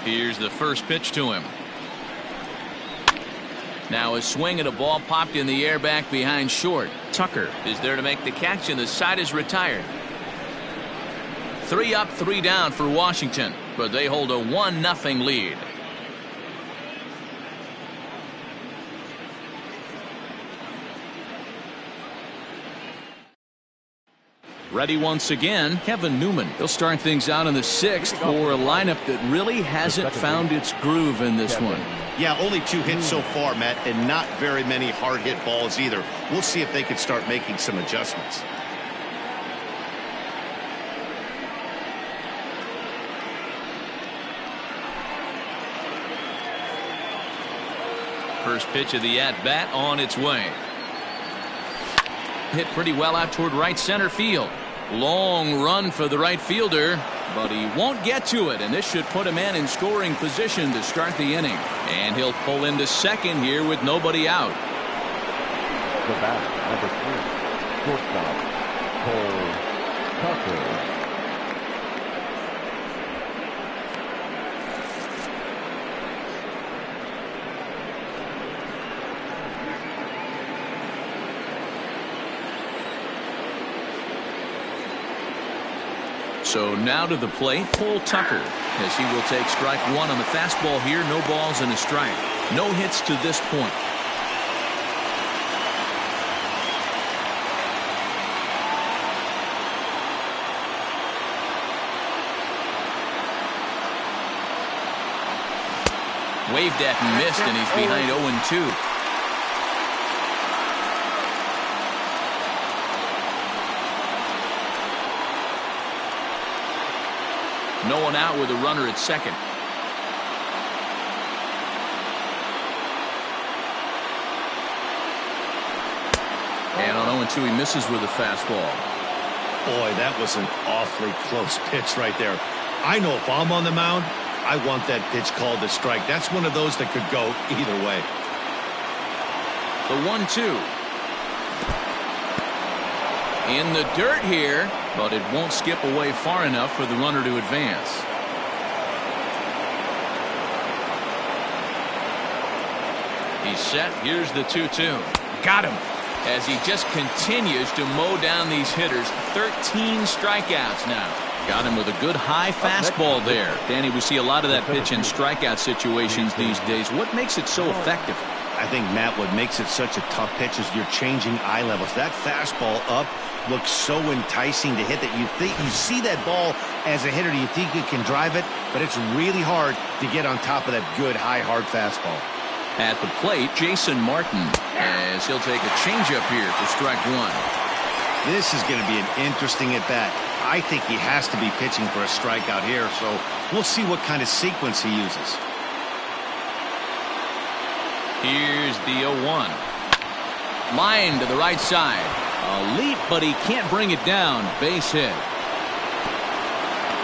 Here's the first pitch to him. Now a swing at a ball popped in the air back behind short. Tucker is there to make the catch, and the side is retired. 3 up, 3 down for Washington, but they hold a 1-0 lead. Ready once again, Kevin Newman. He'll start things out in the 6th for a lineup that really hasn't found its groove in this one. Yeah, only 2 hits so far, Matt, and not very many hard hit balls either. We'll see if they can start making some adjustments. First pitch of the at-bat on its way. Hit pretty well out toward right center field. Long run for the right fielder, but he won't get to it, and this should put a man in scoring position to start the inning. And he'll pull into second here with nobody out. The bat, number 3, shortstop, Cole Tucker. So now to the plate, Cole Tucker, as he will take strike 1 on the fastball here. No balls and a strike. No hits to this point. Waved at and missed, and he's behind 0-2. No one out with a runner at second. And on 0-2, he misses with a fastball. Boy, that was an awfully close pitch right there. I know if I'm on the mound, I want that pitch called a strike. That's one of those that could go either way. The 1-2. In the dirt here, but it won't skip away far enough for the runner to advance. He's set. Here's the 2-2. Got him. As he just continues to mow down these hitters. 13 strikeouts now. Got him with a good high fastball there. Danny, we see a lot of that pitch in strikeout situations these days. What makes it so effective? I think, Matt, what makes it such a tough pitch is you're changing eye levels. That fastball up looks so enticing to hit that you see that ball as a hitter, you think you can drive it, but it's really hard to get on top of that good high hard fastball. At the plate, Jason Martin, as he'll take a changeup here for strike one. This is going to be an interesting at bat. I think he has to be pitching for a strikeout here, so we'll see what kind of sequence he uses. Here's the 0-1. Line to the right side. A leap, but he can't bring it down. Base hit.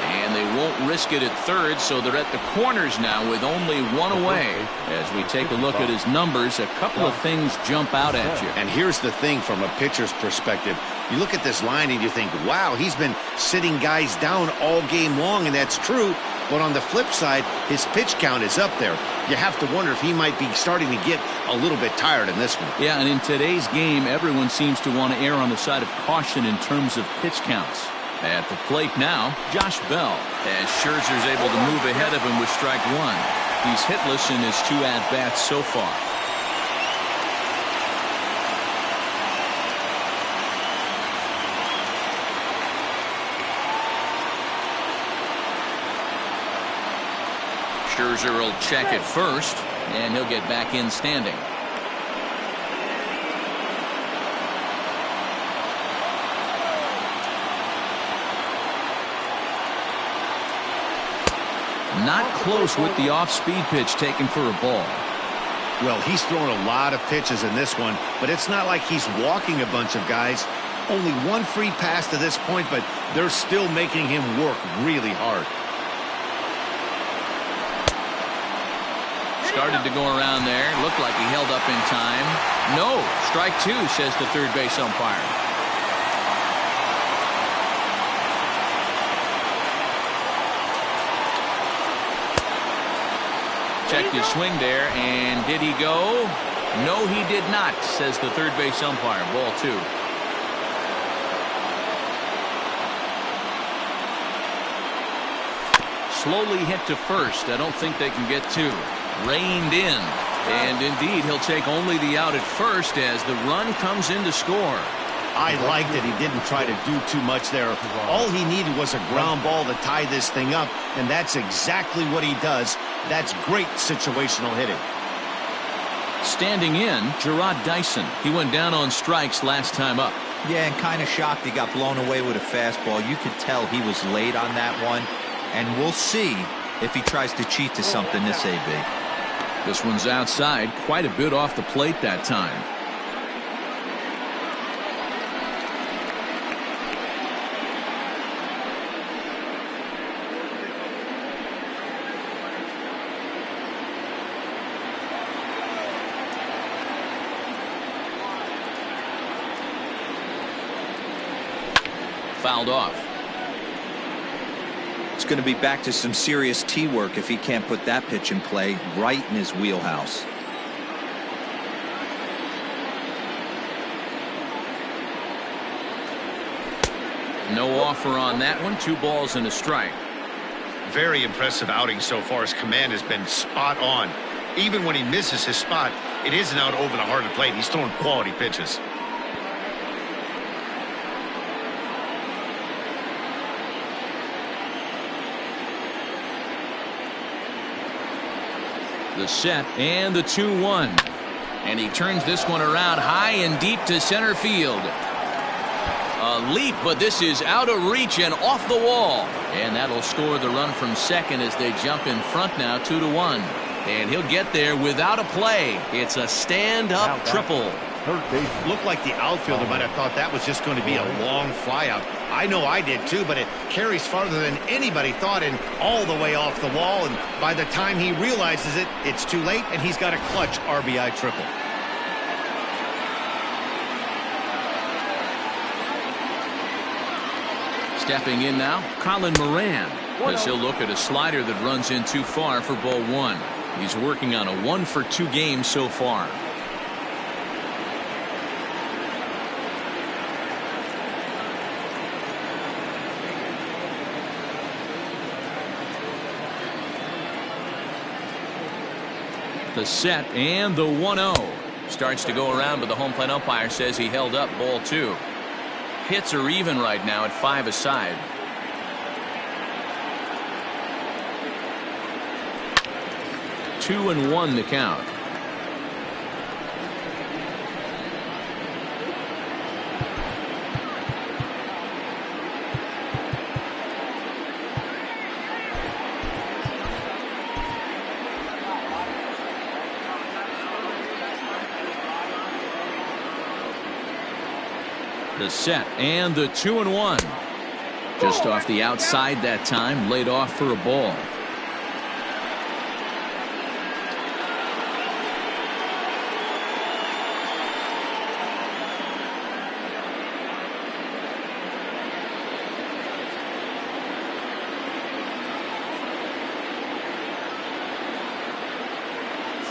And they won't risk it at third, so they're at the corners now with only one away. As we take a look at his numbers, a couple of things jump out at you. And here's the thing from a pitcher's perspective. You look at this line and you think, wow, he's been sitting guys down all game long, and that's true. But on the flip side, his pitch count is up there. You have to wonder if he might be starting to get a little bit tired in this one. Yeah, and in today's game, everyone seems to want to err on the side of caution in terms of pitch counts. At the plate now, Josh Bell, as Scherzer's able to move ahead of him with strike one. He's hitless in his 2 at-bats so far. Scherzer will check at first, and he'll get back in standing. Not close with the off-speed pitch taken for a ball. Well, he's thrown a lot of pitches in this one, but it's not like he's walking a bunch of guys. Only one free pass to this point, but they're still making him work really hard. Started to go around there. Looked like he held up in time. No, strike two, says the third base umpire. Checked his swing there, and did he go? No, he did not, says the third base umpire. Ball two. Slowly hit to first. I don't think they can get two. Reined in. And indeed, he'll take only the out at first as the run comes in to score. I like that he didn't try to do too much there. All he needed was a ground ball to tie this thing up, and that's exactly what he does. That's great situational hitting. Standing in, Jarrod Dyson. He went down on strikes last time up. Yeah, and kind of shocked he got blown away with a fastball. You could tell he was late on that one, and we'll see if he tries to cheat to something this AB. This one's outside, quite a bit off the plate that time. Fouled off. It's going to be back to some serious tee work if he can't put that pitch in play right in his wheelhouse. No offer on that one. 2 balls and a strike. Very impressive outing so far. His command has been spot on. Even when he misses his spot, it isn't out over the heart of the plate. He's throwing quality pitches. The set and the 2-1. And he turns this one around high and deep to center field. A leap, but this is out of reach and off the wall. And that'll score the run from second as they jump in front now 2-1. And he'll get there without a play. It's a stand-up triple. Looked like the outfielder might have thought that was just going to be a long flyout. I know I did too, but it carries farther than anybody thought and all the way off the wall. And by the time he realizes it, it's too late, and he's got a clutch RBI triple. Stepping in now, Colin Moran, as he'll look at a slider that runs in too far for ball one. He's working on a 1-for-2 game so far. The set and the 1-0. Starts to go around, but the home plate umpire says he held up ball two. Hits are even right now at 5 aside. Two and 1 the count. The set and the 2-1. Just off the outside that time, laid off for a ball.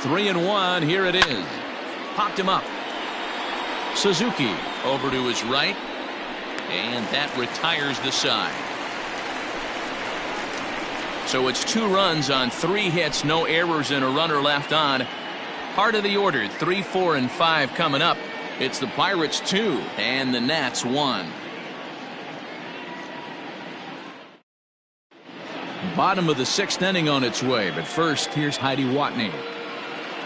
Three and 1. Here it is. Popped him up. Suzuki over to his right, and that retires the side. So it's 2 runs on 3 hits, no errors, and a runner left on. Heart of the order, 3, 4, and 5 coming up. It's the Pirates 2 and the Nats 1. Bottom of the 6th inning on its way, but first here's Heidi Watney.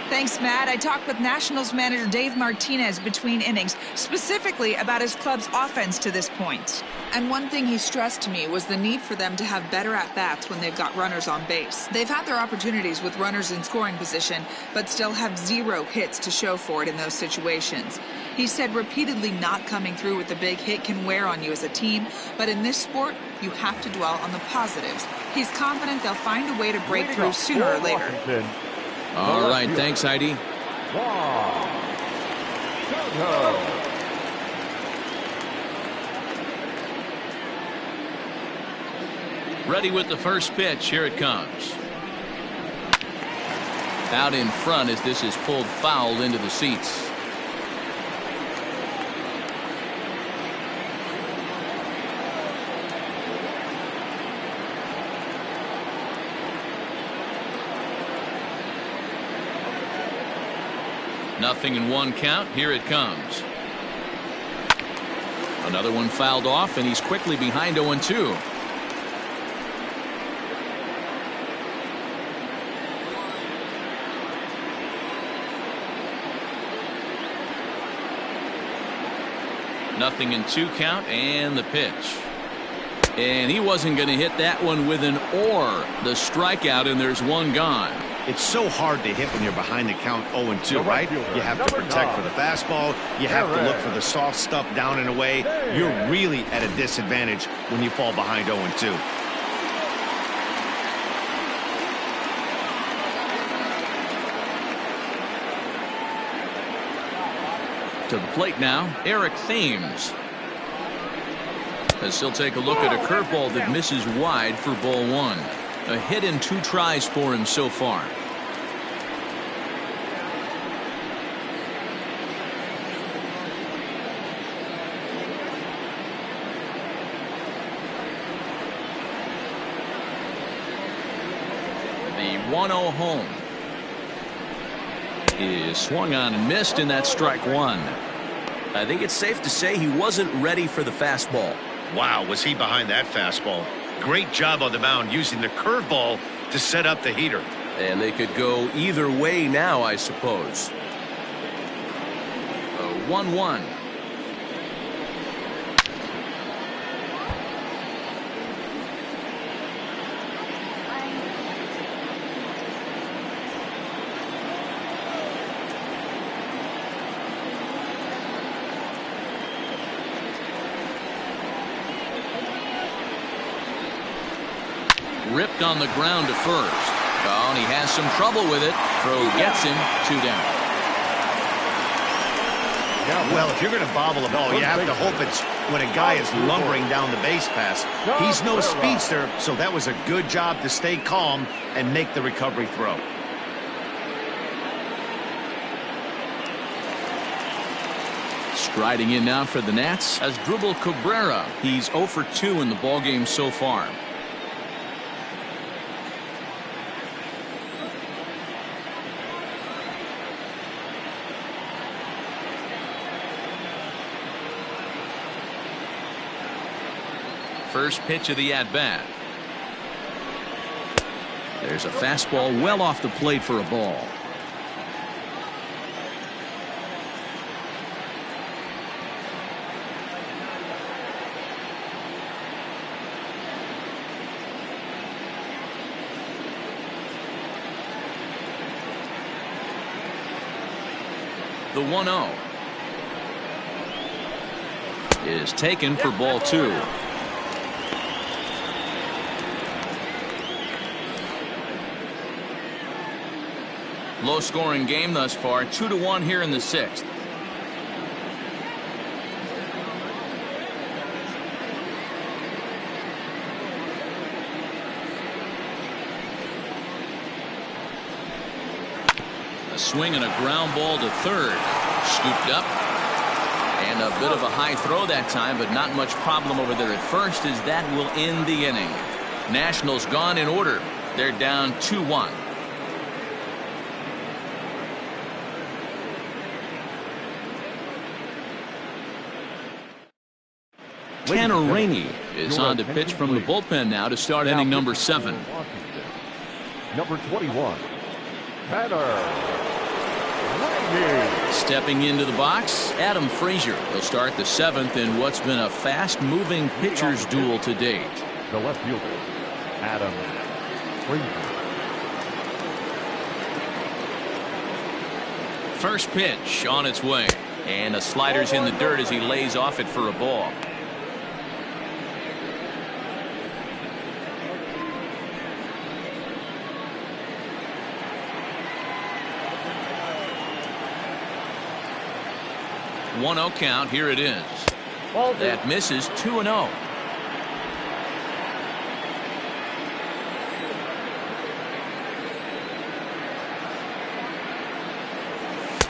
Thanks, Matt. I talked with Nationals manager Dave Martinez between innings, specifically about his club's offense to this point. And one thing he stressed to me was the need for them to have better at-bats when they've got runners on base. They've had their opportunities with runners in scoring position, but still have 0 hits to show for it in those situations. He said repeatedly not coming through with a big hit can wear on you as a team, but in this sport, you have to dwell on the positives. He's confident they'll find a way to break through sooner or later. All right, thanks, Heidi. Ready with the first pitch. Here it comes. Out in front as this is pulled foul into the seats. Nothing in 1 count. Here it comes. Another one fouled off, and he's quickly behind 0-2. Nothing in 2 count, and the pitch. And he wasn't going to hit that one with an or. The strikeout, and there's 1 gone. It's so hard to hit when you're behind the count 0-2, right? You have to protect for the fastball. You have to look for the soft stuff down and away. You're really at a disadvantage when you fall behind 0-2. To the plate now, Eric Thames. As he'll take a look at a curveball that misses wide for ball 1. A hit in 2 tries for him so far. The 1-0 home is swung on and missed, and that's strike 1. I think it's safe to say he wasn't ready for the fastball. Wow, was he behind that fastball. Great job on the mound using the curveball to set up the heater. And they could go either way now, I suppose. 1-1. Ripped on the ground to first. Oh, and he has some trouble with it. Throw gets him 2 down. Well, if you're going to bobble a ball, you have to hope it's when a guy is lumbering down the base pass. He's no speedster, so that was a good job to stay calm and make the recovery throw. Striding in now for the Nats as Dribble Cabrera. He's 0 for 2 in the ballgame so far. First pitch of the at-bat. There's a fastball well off the plate for a ball. The 1-0 is taken for ball 2. Low scoring game thus far, 2-1 here in the 6th. A swing and a ground ball to third. Scooped up. And a bit of a high throw that time, but not much problem over there at first, as that will end the inning. Nationals gone in order. They're down 2-1. Tanner Rainey is on to pitch from the bullpen now to start inning number 7. Number 21, Tanner Rainey. Stepping into the box, Adam Frazier will start the 7th in what's been a fast-moving pitchers duel to date. The left fielder, Adam Frazier. First pitch on its way, and a slider's in the dirt as he lays off it for a ball. One 1-0 count. Here it is. That misses. 2-0.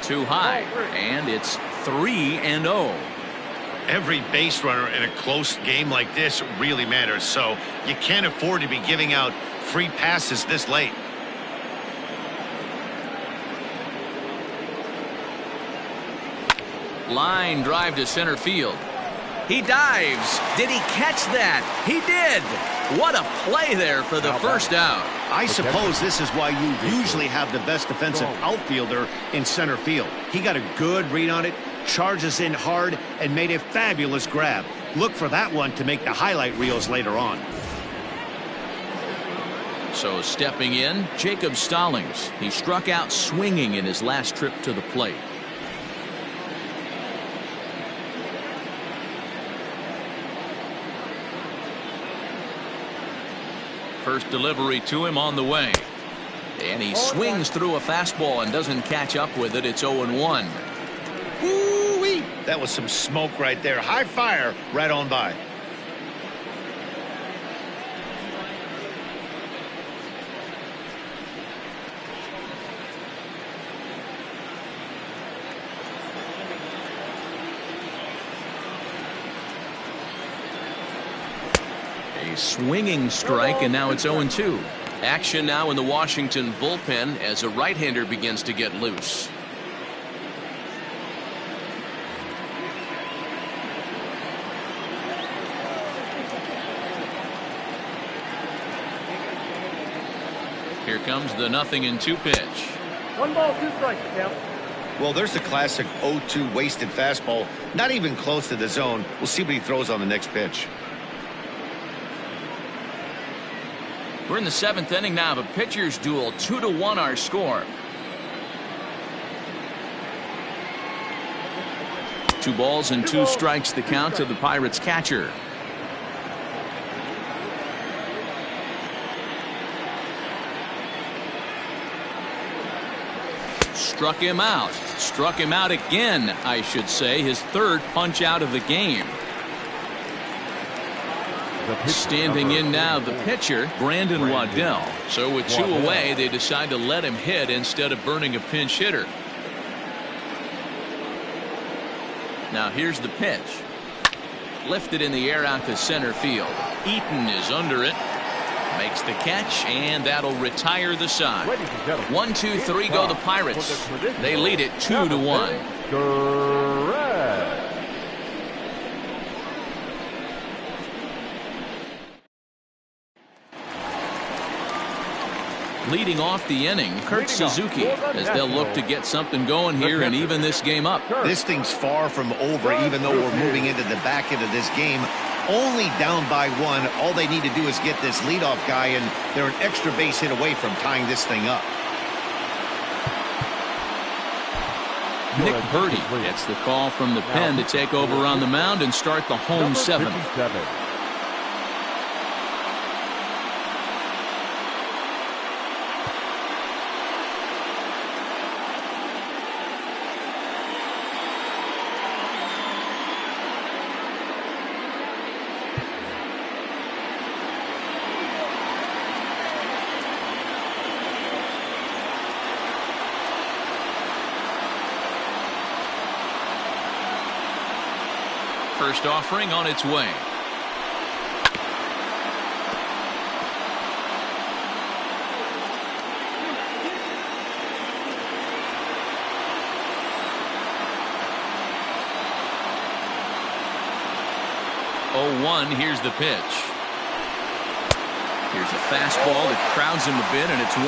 Too high, and it's 3-0. Every base runner in a close game like this really matters, so you can't afford to be giving out free passes this late. Line drive to center field. He dives. Did he catch that? He did. What a play there for the first out. I suppose this is why you usually have the best defensive outfielder in center field. He got a good read on it, charges in hard, and made a fabulous grab. Look for that one to make the highlight reels later on. So stepping in, Jacob Stallings. He struck out swinging in his last trip to the plate. First delivery to him on the way. And he swings through a fastball and doesn't catch up with it. It's 0-1. Woo-wee! That was some smoke right there. High fire right on by. A swinging strike, and now it's 0-2. Action now in the Washington bullpen as a right-hander begins to get loose. Here comes the 0-2 pitch. 1 ball, 2 strikes, Tim. Well, there's the classic 0-2 wasted fastball. Not even close to the zone. We'll see what he throws on the next pitch. We're in the 7th inning now of a pitcher's duel. 2-1 our score. 2 balls and 2 strikes the count to the Pirates catcher. Struck him out. Struck him out again, I should say. His 3rd punch out of the game. Standing in now, the pitcher, Brandon Waddell. So with 2 away, they decide to let him hit instead of burning a pinch hitter. Now here's the pitch. Lifted in the air out to center field. Eaton is under it. Makes the catch, and that'll retire the side. 1, 2, 3 go the Pirates. They lead it 2-1. Leading off the inning, Kurt Suzuki, as they'll look to get something going here and even this game up. This thing's far from over, even though we're moving into the back end of this game. Only down by 1. All they need to do is get this leadoff guy, and they're an extra base hit away from tying this thing up. Nick Purdy gets the call from the pen to take over on the mound and start the home 7th. First offering on its way. Here's the pitch. Here's a fastball that crowds him a bit, and it's 1-1.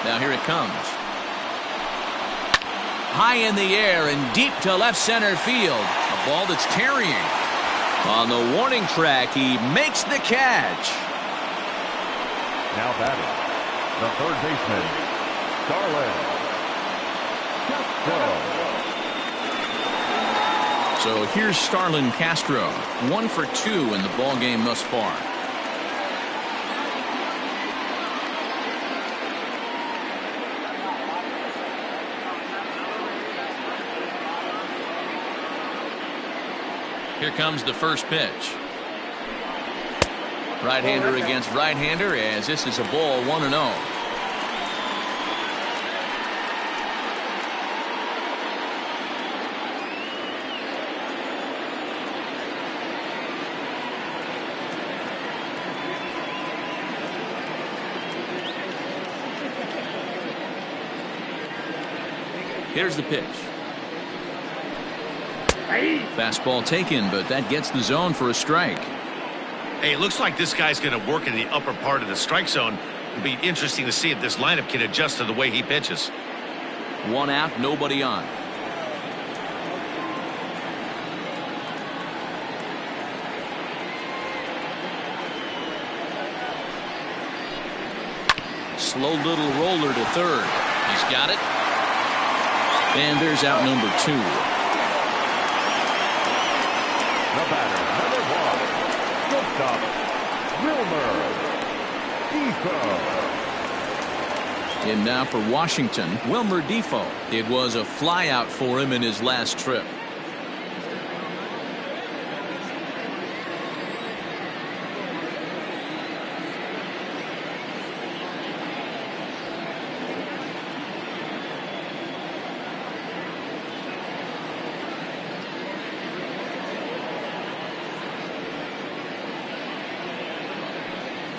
Now here it comes. High in the air and deep to left center field. A ball that's carrying. On the warning track, he makes the catch. Now batting, the 3rd baseman, Starlin Castro. So here's Starlin Castro, 1 for 2 in the ball game thus far. Here comes the first pitch. Right-hander against right-hander, as this is a ball 1-0. Here's the pitch. Fastball taken, but that gets the zone for a strike. Hey, it looks like this guy's going to work in the upper part of the strike zone. It'll be interesting to see if this lineup can adjust to the way he pitches. 1 out, nobody on. Slow little roller to third. He's got it. And there's out number 2. The batter, number 1, shortstop, Wilmer Difo. And now for Washington, Wilmer Difo. It was a flyout for him in his last trip.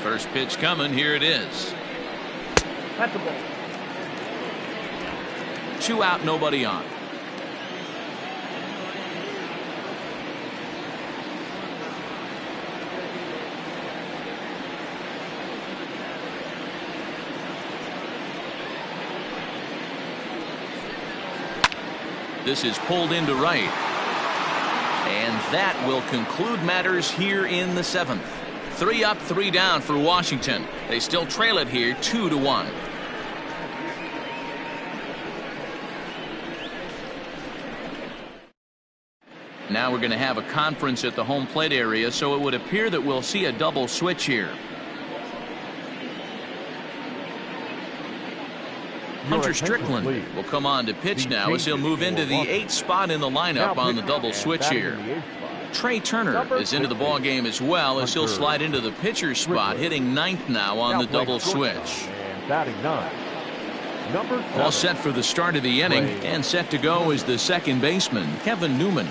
First pitch coming. Here it is. That's a ball. 2 out, nobody on. This is pulled into right. And that will conclude matters here in the 7th. 3 up, 3 down for Washington. They still trail it here 2-1. Now we're going to have a conference at the home plate area, so it would appear that we'll see a double switch here. Hunter Strickland will come on to pitch now as he'll move into the 8th spot in the lineup on the double switch here. Trey Turner is into the ball game as well as he'll slide into the pitcher's spot, hitting 9th now on the double switch. All set for the start of the inning, and set to go is the second baseman, Kevin Newman.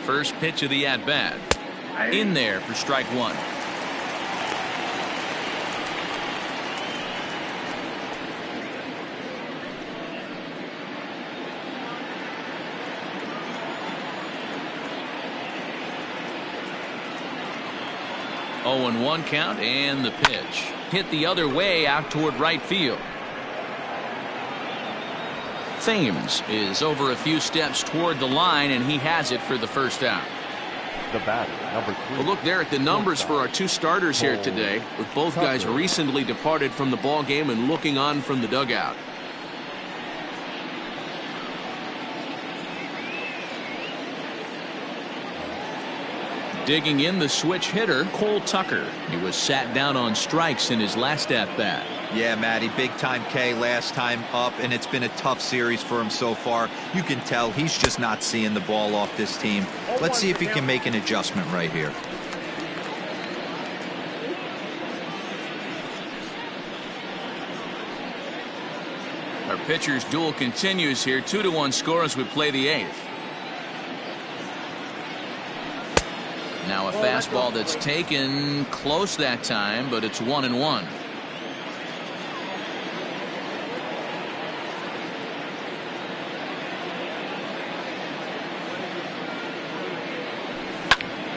First pitch of the at-bat. In there for strike 1. Oh, and 1 count, and the pitch. Hit the other way out toward right field. Thames is over a few steps toward the line, and he has it for the first out. The batter, number 3. Well, look there at the numbers for our 2 starters here today, with both guys recently departed from the ball game and looking on from the dugout. Digging in the switch hitter, Cole Tucker. He was sat down on strikes in his last at-bat. Yeah, Matty, big time K last time up, and it's been a tough series for him so far. You can tell he's just not seeing the ball off this team. Let's see if he can make an adjustment right here. Our pitcher's duel continues here. 2-1 score as we play the 8th. Now a fastball that's taken close that time, but it's 1-1.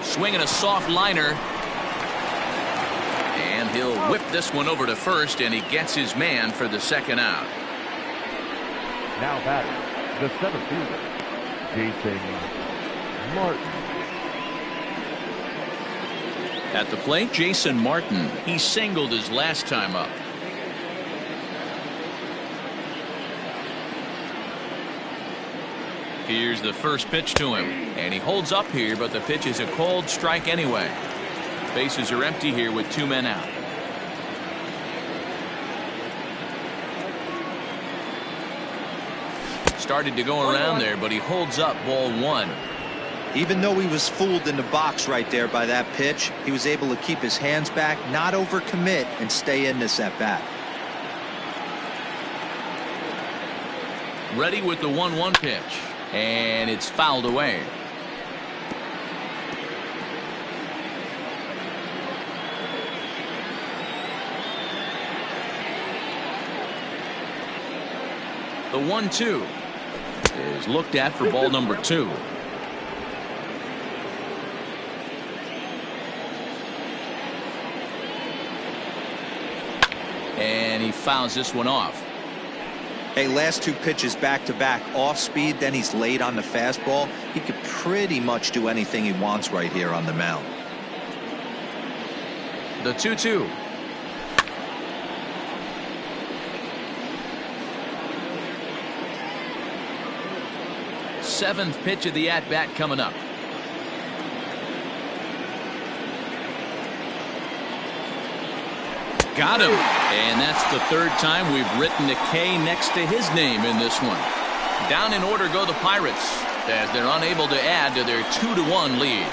Swinging a soft liner. And he'll whip this one over to first, and he gets his man for the second out. Now batting, the center fielder, Jason Martin. At the plate, Jason Martin. He singled his last time up. Here's the first pitch to him, and he holds up here, but the pitch is a cold strike anyway. Bases are empty here with 2 men out. Started to go around there, but he holds up, ball 1. Even though he was fooled in the box right there by that pitch, he was able to keep his hands back, not overcommit, and stay in this at bat. Ready with the 1-1 pitch, and it's fouled away. The 1-2 is looked at for ball number 2. And he fouls this one off. Hey, last 2 pitches back-to-back off speed, then he's late on the fastball. He could pretty much do anything he wants right here on the mound. The 2-2. Seventh pitch of the at-bat coming up. Got him. And that's the 3rd time we've written a K next to his name in this one. Down in order go the Pirates as they're unable to add to their 2-1 lead.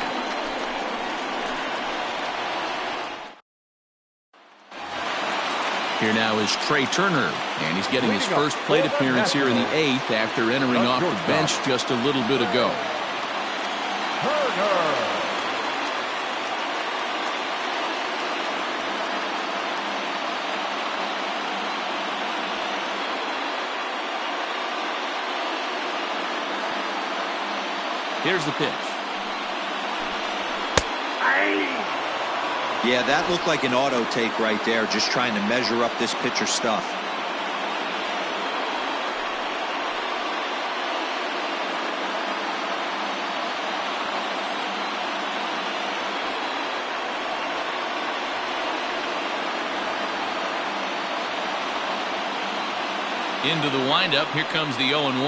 Here now is Trey Turner, and he's getting his first plate appearance here in the 8th after entering off the bench just a little bit ago. Here's the pitch. Yeah, that looked like an auto take right there, just trying to measure up this pitcher's stuff. Into the windup. Here comes the 0-1.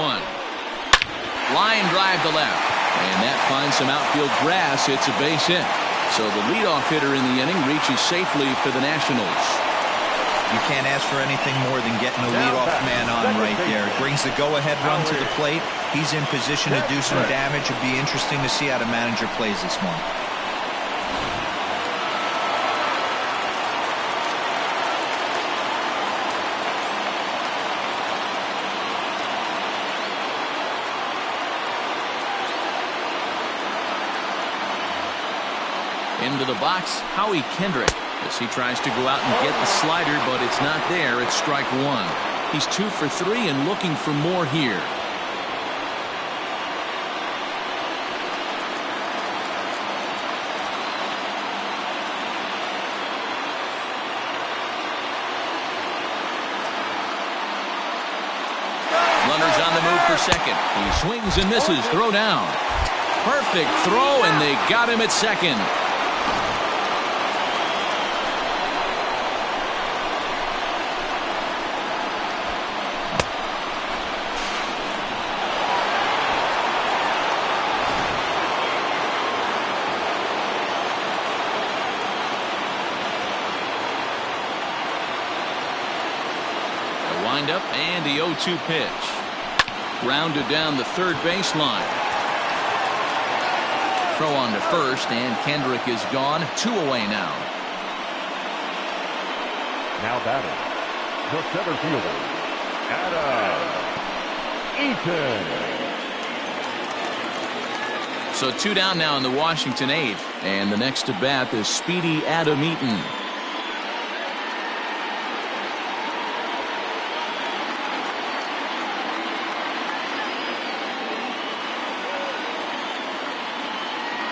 Line drive to left. And that finds some outfield grass. It's a base hit. So the leadoff hitter in the inning reaches safely for the Nationals. You can't ask for anything more than getting a leadoff man on right there. Brings the go-ahead run to the plate. He's in position to do some damage. It'll be interesting to see how the manager plays this one. Into the box, Howie Kendrick, as he tries to go out and get the slider, but it's not there. It's strike one. He's 2 for 3 and looking for more here. Runners on the move for second. He swings and misses. Throw down. Perfect throw, and they got him at second. Up and the 0-2 pitch. Rounded down the third baseline. Throw on to first, and Kendrick is gone. 2 away now. Now batting, the center fielder, Adam Eaton. So 2 down now in the Washington 8th, and the next to bat is speedy Adam Eaton.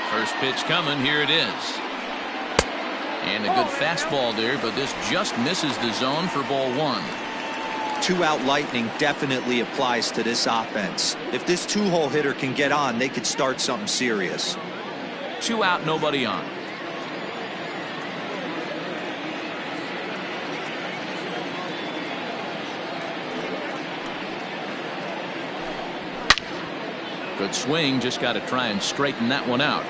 First pitch coming. Here it is. And a good fastball there, but this just misses the zone for ball 1. 2-out lightning definitely applies to this offense. If this 2-hole hitter can get on, they could start something serious. 2 out, nobody on. Good swing, just got to try and straighten that one out.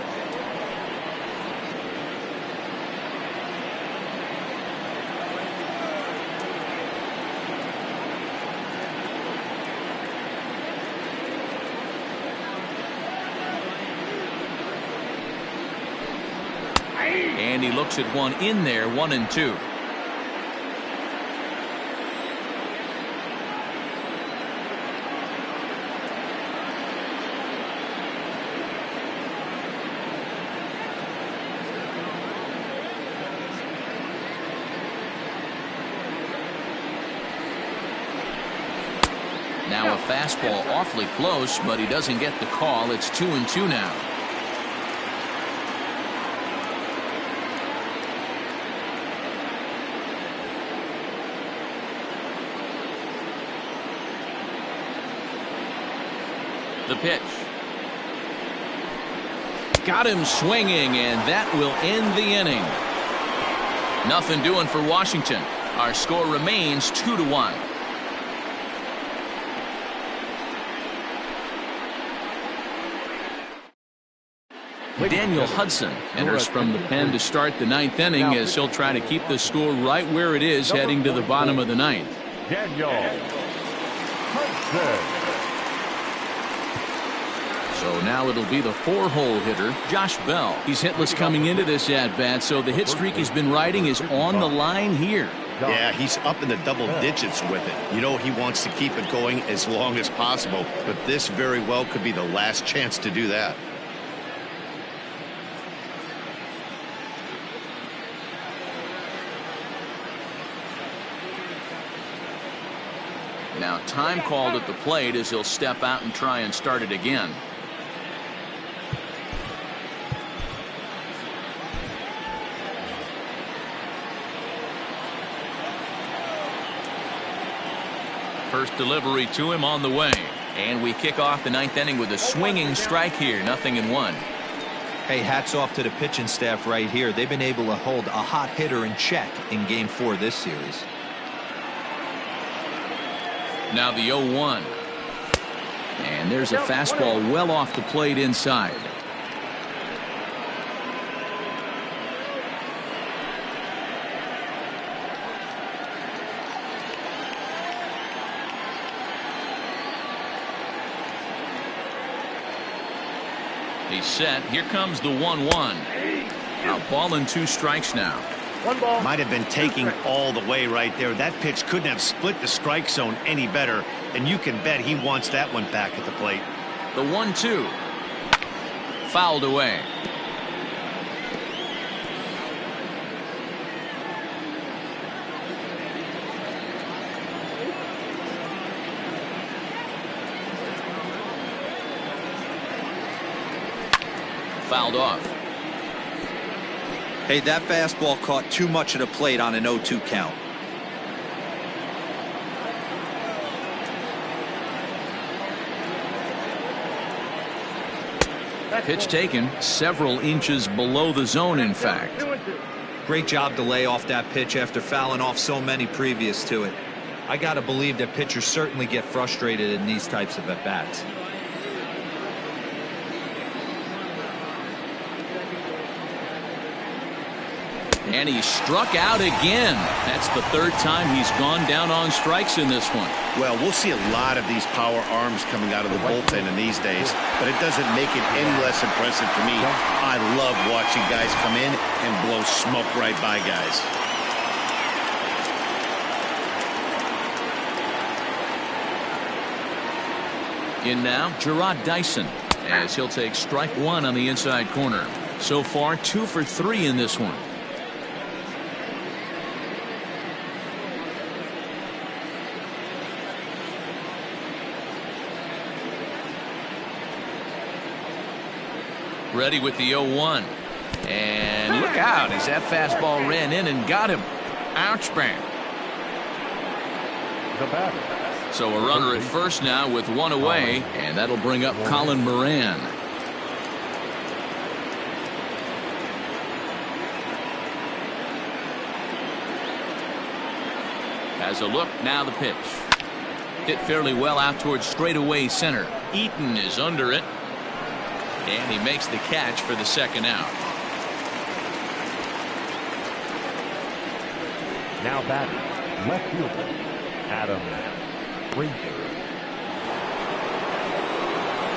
And he looks at one in there, 1-2. Now a fastball awfully close, but he doesn't get the call. It's 2-2 now. The pitch. Got him swinging, and that will end the inning. Nothing doing for Washington. Our score remains 2-1. Daniel Hudson enters from the pen to start the 9th inning, as he'll try to keep the score right where it is heading to the bottom of the 9th. Daniel Hudson. So now it'll be the 4-hole hitter, Josh Bell. He's hitless coming into this at-bat, so the hit streak he's been riding is on the line here. Yeah, he's up in the double digits with it. You know, he wants to keep it going as long as possible, but this very well could be the last chance to do that. Now time called at the plate as he'll step out and try and start it again. First delivery to him on the way. And we kick off the ninth inning with a swinging strike here. 0-1. Hey, hats off to the pitching staff right here. They've been able to hold a hot hitter in check in Game 4 this series. Now the 0-1. And there's a fastball well off the plate inside. He's set. Here comes the 1-1. Now ball and 2 strikes now. One ball. Might have been taking all the way right there. That pitch couldn't have split the strike zone any better, and you can bet he wants that one back at the plate. The 1-2. Fouled away. Fouled off. Hey, that fastball caught too much of the plate on an 0-2 count. Pitch taken several inches below the zone, in fact. Great job to lay off that pitch after fouling off so many previous to it. I got to believe that pitchers certainly get frustrated in these types of at-bats. And he struck out again. That's the 3rd time he's gone down on strikes in this one. Well, we'll see a lot of these power arms coming out of the bullpen in these days, but it doesn't make it any less impressive to me. I love watching guys come in and blow smoke right by guys. In now, Jarrod Dyson, as he'll take strike 1 on the inside corner. So far, 2 for 3 in this one. Ready with the 0-1. And look out as that fastball ran in and got him. Ouch, bang. The batter. So a runner at first now with 1 away, and that'll bring up Colin Moran. Has a look, now the pitch. Hit fairly well out towards straightaway center. Eaton is under it. And he makes the catch for the 2nd out. Now batting, left fielder, Adam Frazier.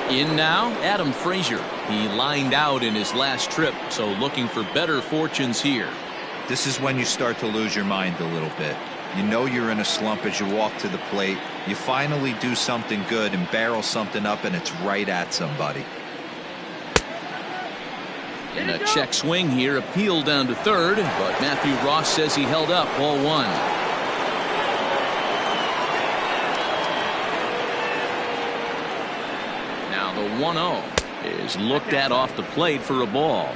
In now, Adam Frazier. He lined out in his last trip, so looking for better fortunes here. This is when you start to lose your mind a little bit. You know you're in a slump as you walk to the plate. You finally do something good and barrel something up, and it's right at somebody. In a check swing here, appeal down to 3rd, but Matthew Ross says he held up ball 1. Now the 1-0 is looked at off the plate for a ball.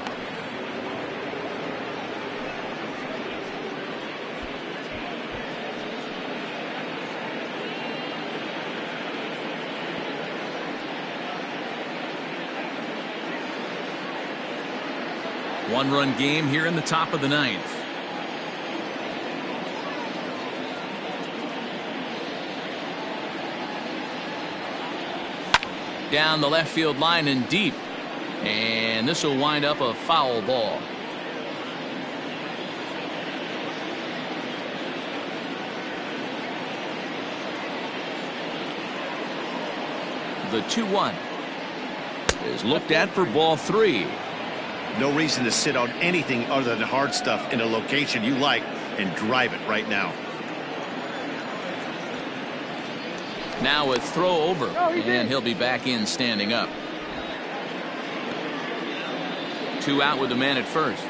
One-run game here in the top of the 9th. Down the left field line and deep. And this will wind up a foul ball. The 2-1 is looked at for ball 3. No reason to sit on anything other than hard stuff in a location you like and drive it right now. Now a throw over, and he'll be back in standing up. 2 out with the man at first.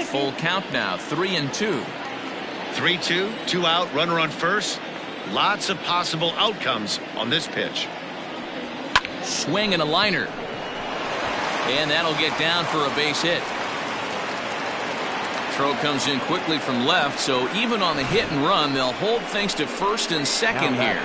Full count now, 3-2. 3-2, 2 out, runner on first. Lots of possible outcomes on this pitch. Swing and a liner. And that'll get down for a base hit. Throw comes in quickly from left, so even on the hit and run, they'll hold things to first and second here.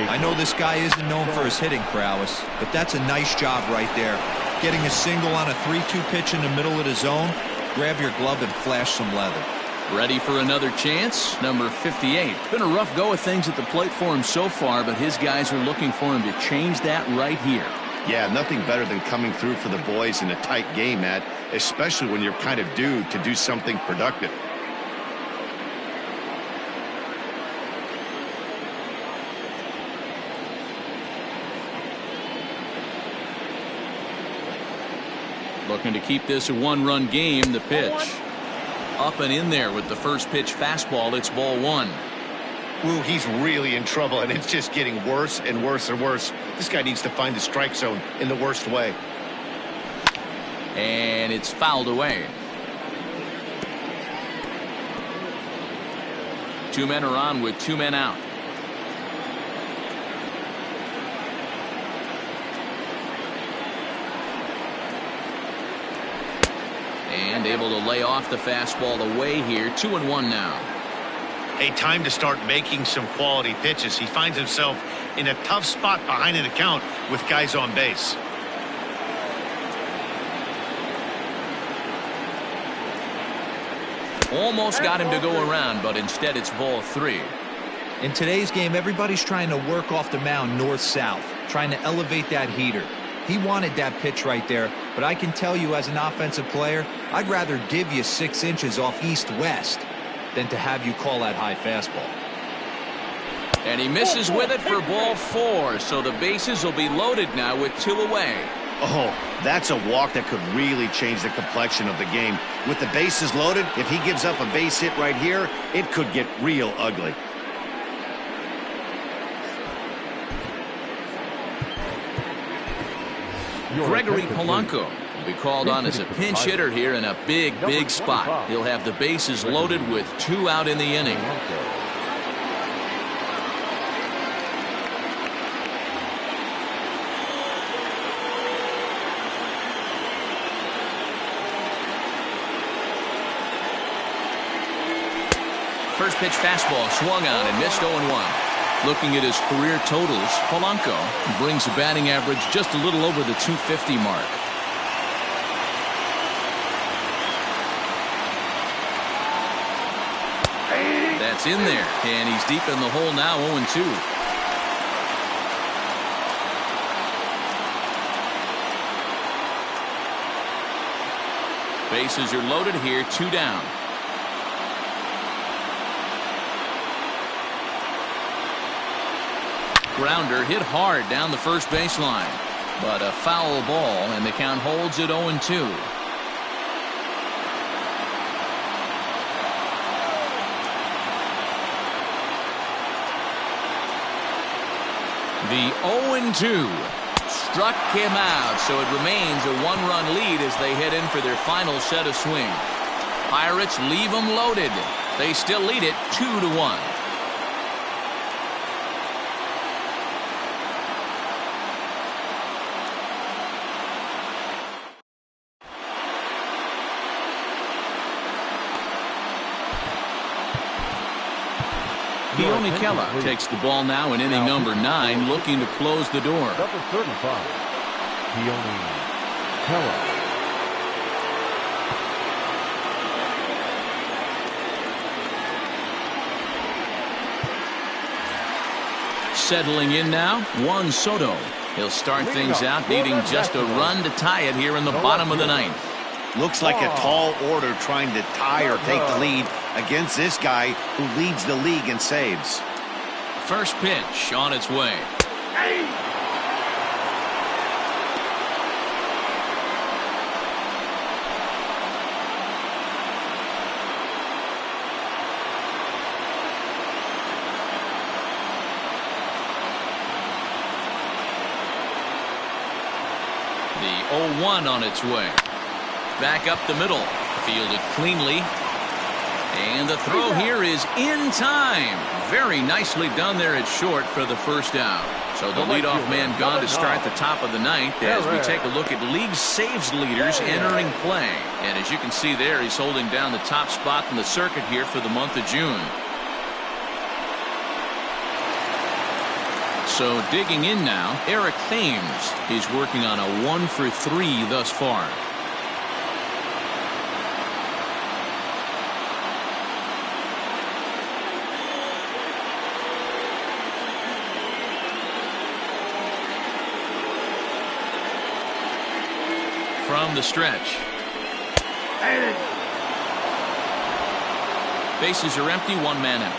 I know this guy isn't known for his hitting prowess, but that's a nice job right there. Getting a single on a 3-2 pitch in the middle of the zone. Grab your glove and flash some leather. Ready for another chance? Number 58. It's been a rough go of things at the plate for him so far, but his guys are looking for him to change that right here. Yeah, nothing better than coming through for the boys in a tight game, Matt, especially when you're kind of due to do something productive. Looking to keep this a one-run game. The pitch. Up and in there with the first pitch fastball. It's ball one. Ooh, he's really in trouble, and it's just getting worse and worse and worse. This guy needs to find the strike zone in the worst way. And it's fouled away. Two men are on with two men out. And able to lay off the fastball away here. 2-1 now. A time to start making some quality pitches. He finds himself in a tough spot behind an account with guys on base. Almost got him to go around, but instead it's ball three. In today's game, everybody's trying to work off the mound north-south, trying to elevate that heater. He wanted that pitch right there, but I can tell you as an offensive player, I'd rather give you 6 inches off east-west than to have you call that high fastball. And he misses with it for ball four, so the bases will be loaded now with two away. Oh, that's a walk that could really change the complexion of the game. With the bases loaded, if he gives up a base hit right here, it could get real ugly. Gregory Polanco will be called on as a pinch hitter here in a big spot. He'll have the bases loaded with two out in the inning. First pitch fastball swung on and missed 0-1. Looking at his career totals, Polanco brings a batting average just a little over the 250 mark. That's in there, and he's deep in the hole now, 0-2. Bases are loaded here, two down. Grounder hit hard down the first baseline, but a foul ball, and the count holds at 0-2. The 0-2 struck him out, so it remains a one-run lead as they head in for their final set of swings. Pirates leave them loaded. They still lead it 2-1. Keone Kela takes the ball now in inning number 9, looking to close the door. Number 35, Keone Kela. Settling in now, Juan Soto. He'll start things out, needing just a run to tie it here in the bottom of the 9th. Looks like a tall order trying to tie or take the lead against this guy who leads the league in saves. First pitch on its way. The 0-1 on its way. Back up the middle. Fielded cleanly. And the throw here is in time. Very nicely done there at short for the first down. So the leadoff man gone to start the top of the ninth as we take a look at league saves leaders entering play. And as you can see there, he's holding down the top spot in the circuit here for the month of June. So digging in now, Eric Thames is working on a 1 for 3 thus far. From the stretch. Bases are empty, 1 man out.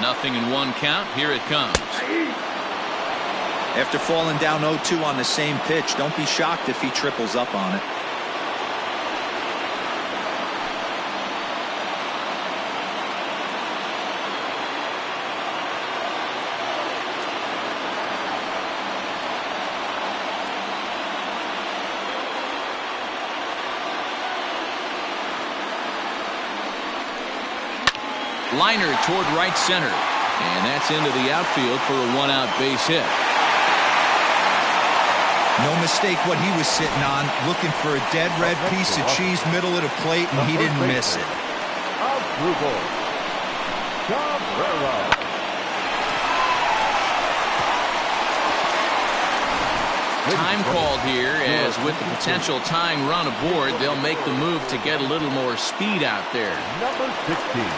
Nothing in 1 count. Here it comes. After falling down 0-2 on the same pitch, don't be shocked if he triples up on it. Liner toward right center. And that's into the outfield for a 1-out base hit. No mistake what he was sitting on, looking for a dead red piece of cheese middle of the plate, and he didn't miss it. Time called here, as with the potential tying run aboard, they'll make the move to get a little more speed out there. Number 16.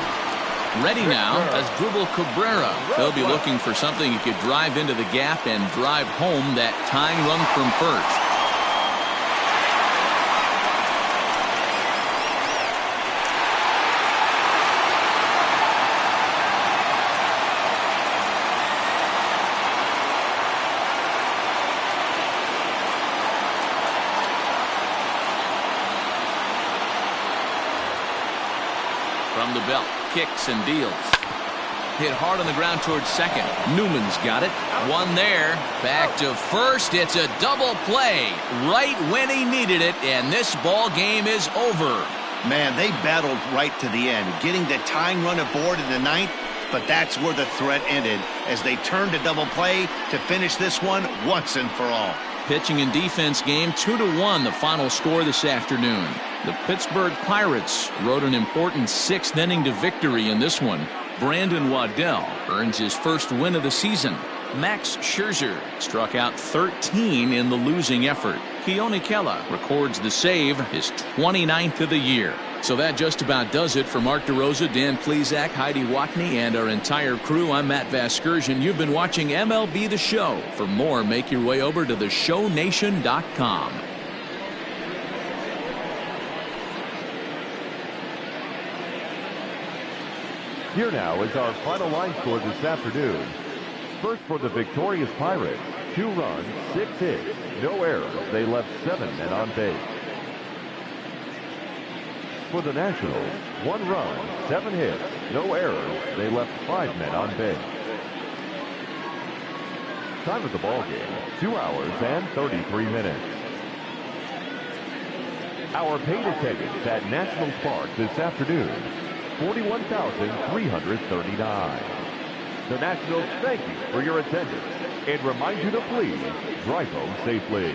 Ready now as Drupal Cabrera. They'll be looking for something he could drive into the gap and drive home that tying run from first. From the belt, kicks and deals. Hit hard on the ground towards second. Newman's got it. 1 there. Back to first. It's a double play right when he needed it, and this ball game is over. Man, they battled right to the end, getting the tying run aboard in the ninth, but that's where the threat ended as they turned to double play to finish this one once and for all. Pitching and defense game 2-1 the final score this afternoon. The Pittsburgh Pirates rode an important 6th inning to victory in this one. Brandon Waddell earns his first win of the season. Max Scherzer struck out 13 in the losing effort. Keone Kela records the save, his 29th of the year. So that just about does it for Mark DeRosa, Dan Plesac, Heidi Watney, and our entire crew. I'm Matt Vasgersian. You've been watching MLB The Show. For more, make your way over to theshownation.com. Here now is our final line score this afternoon. First for the victorious Pirates, 2 runs, 6 hits, no errors. They left 7 men on base. For the Nationals, 1 run, 7 hits, no errors. They left 5 men on base. Time of the ball game, 2 hours and 33 minutes. Our paid attendance at Nationals Park this afternoon, 41,339. The Nationals thank you for your attendance and remind you to please drive home safely.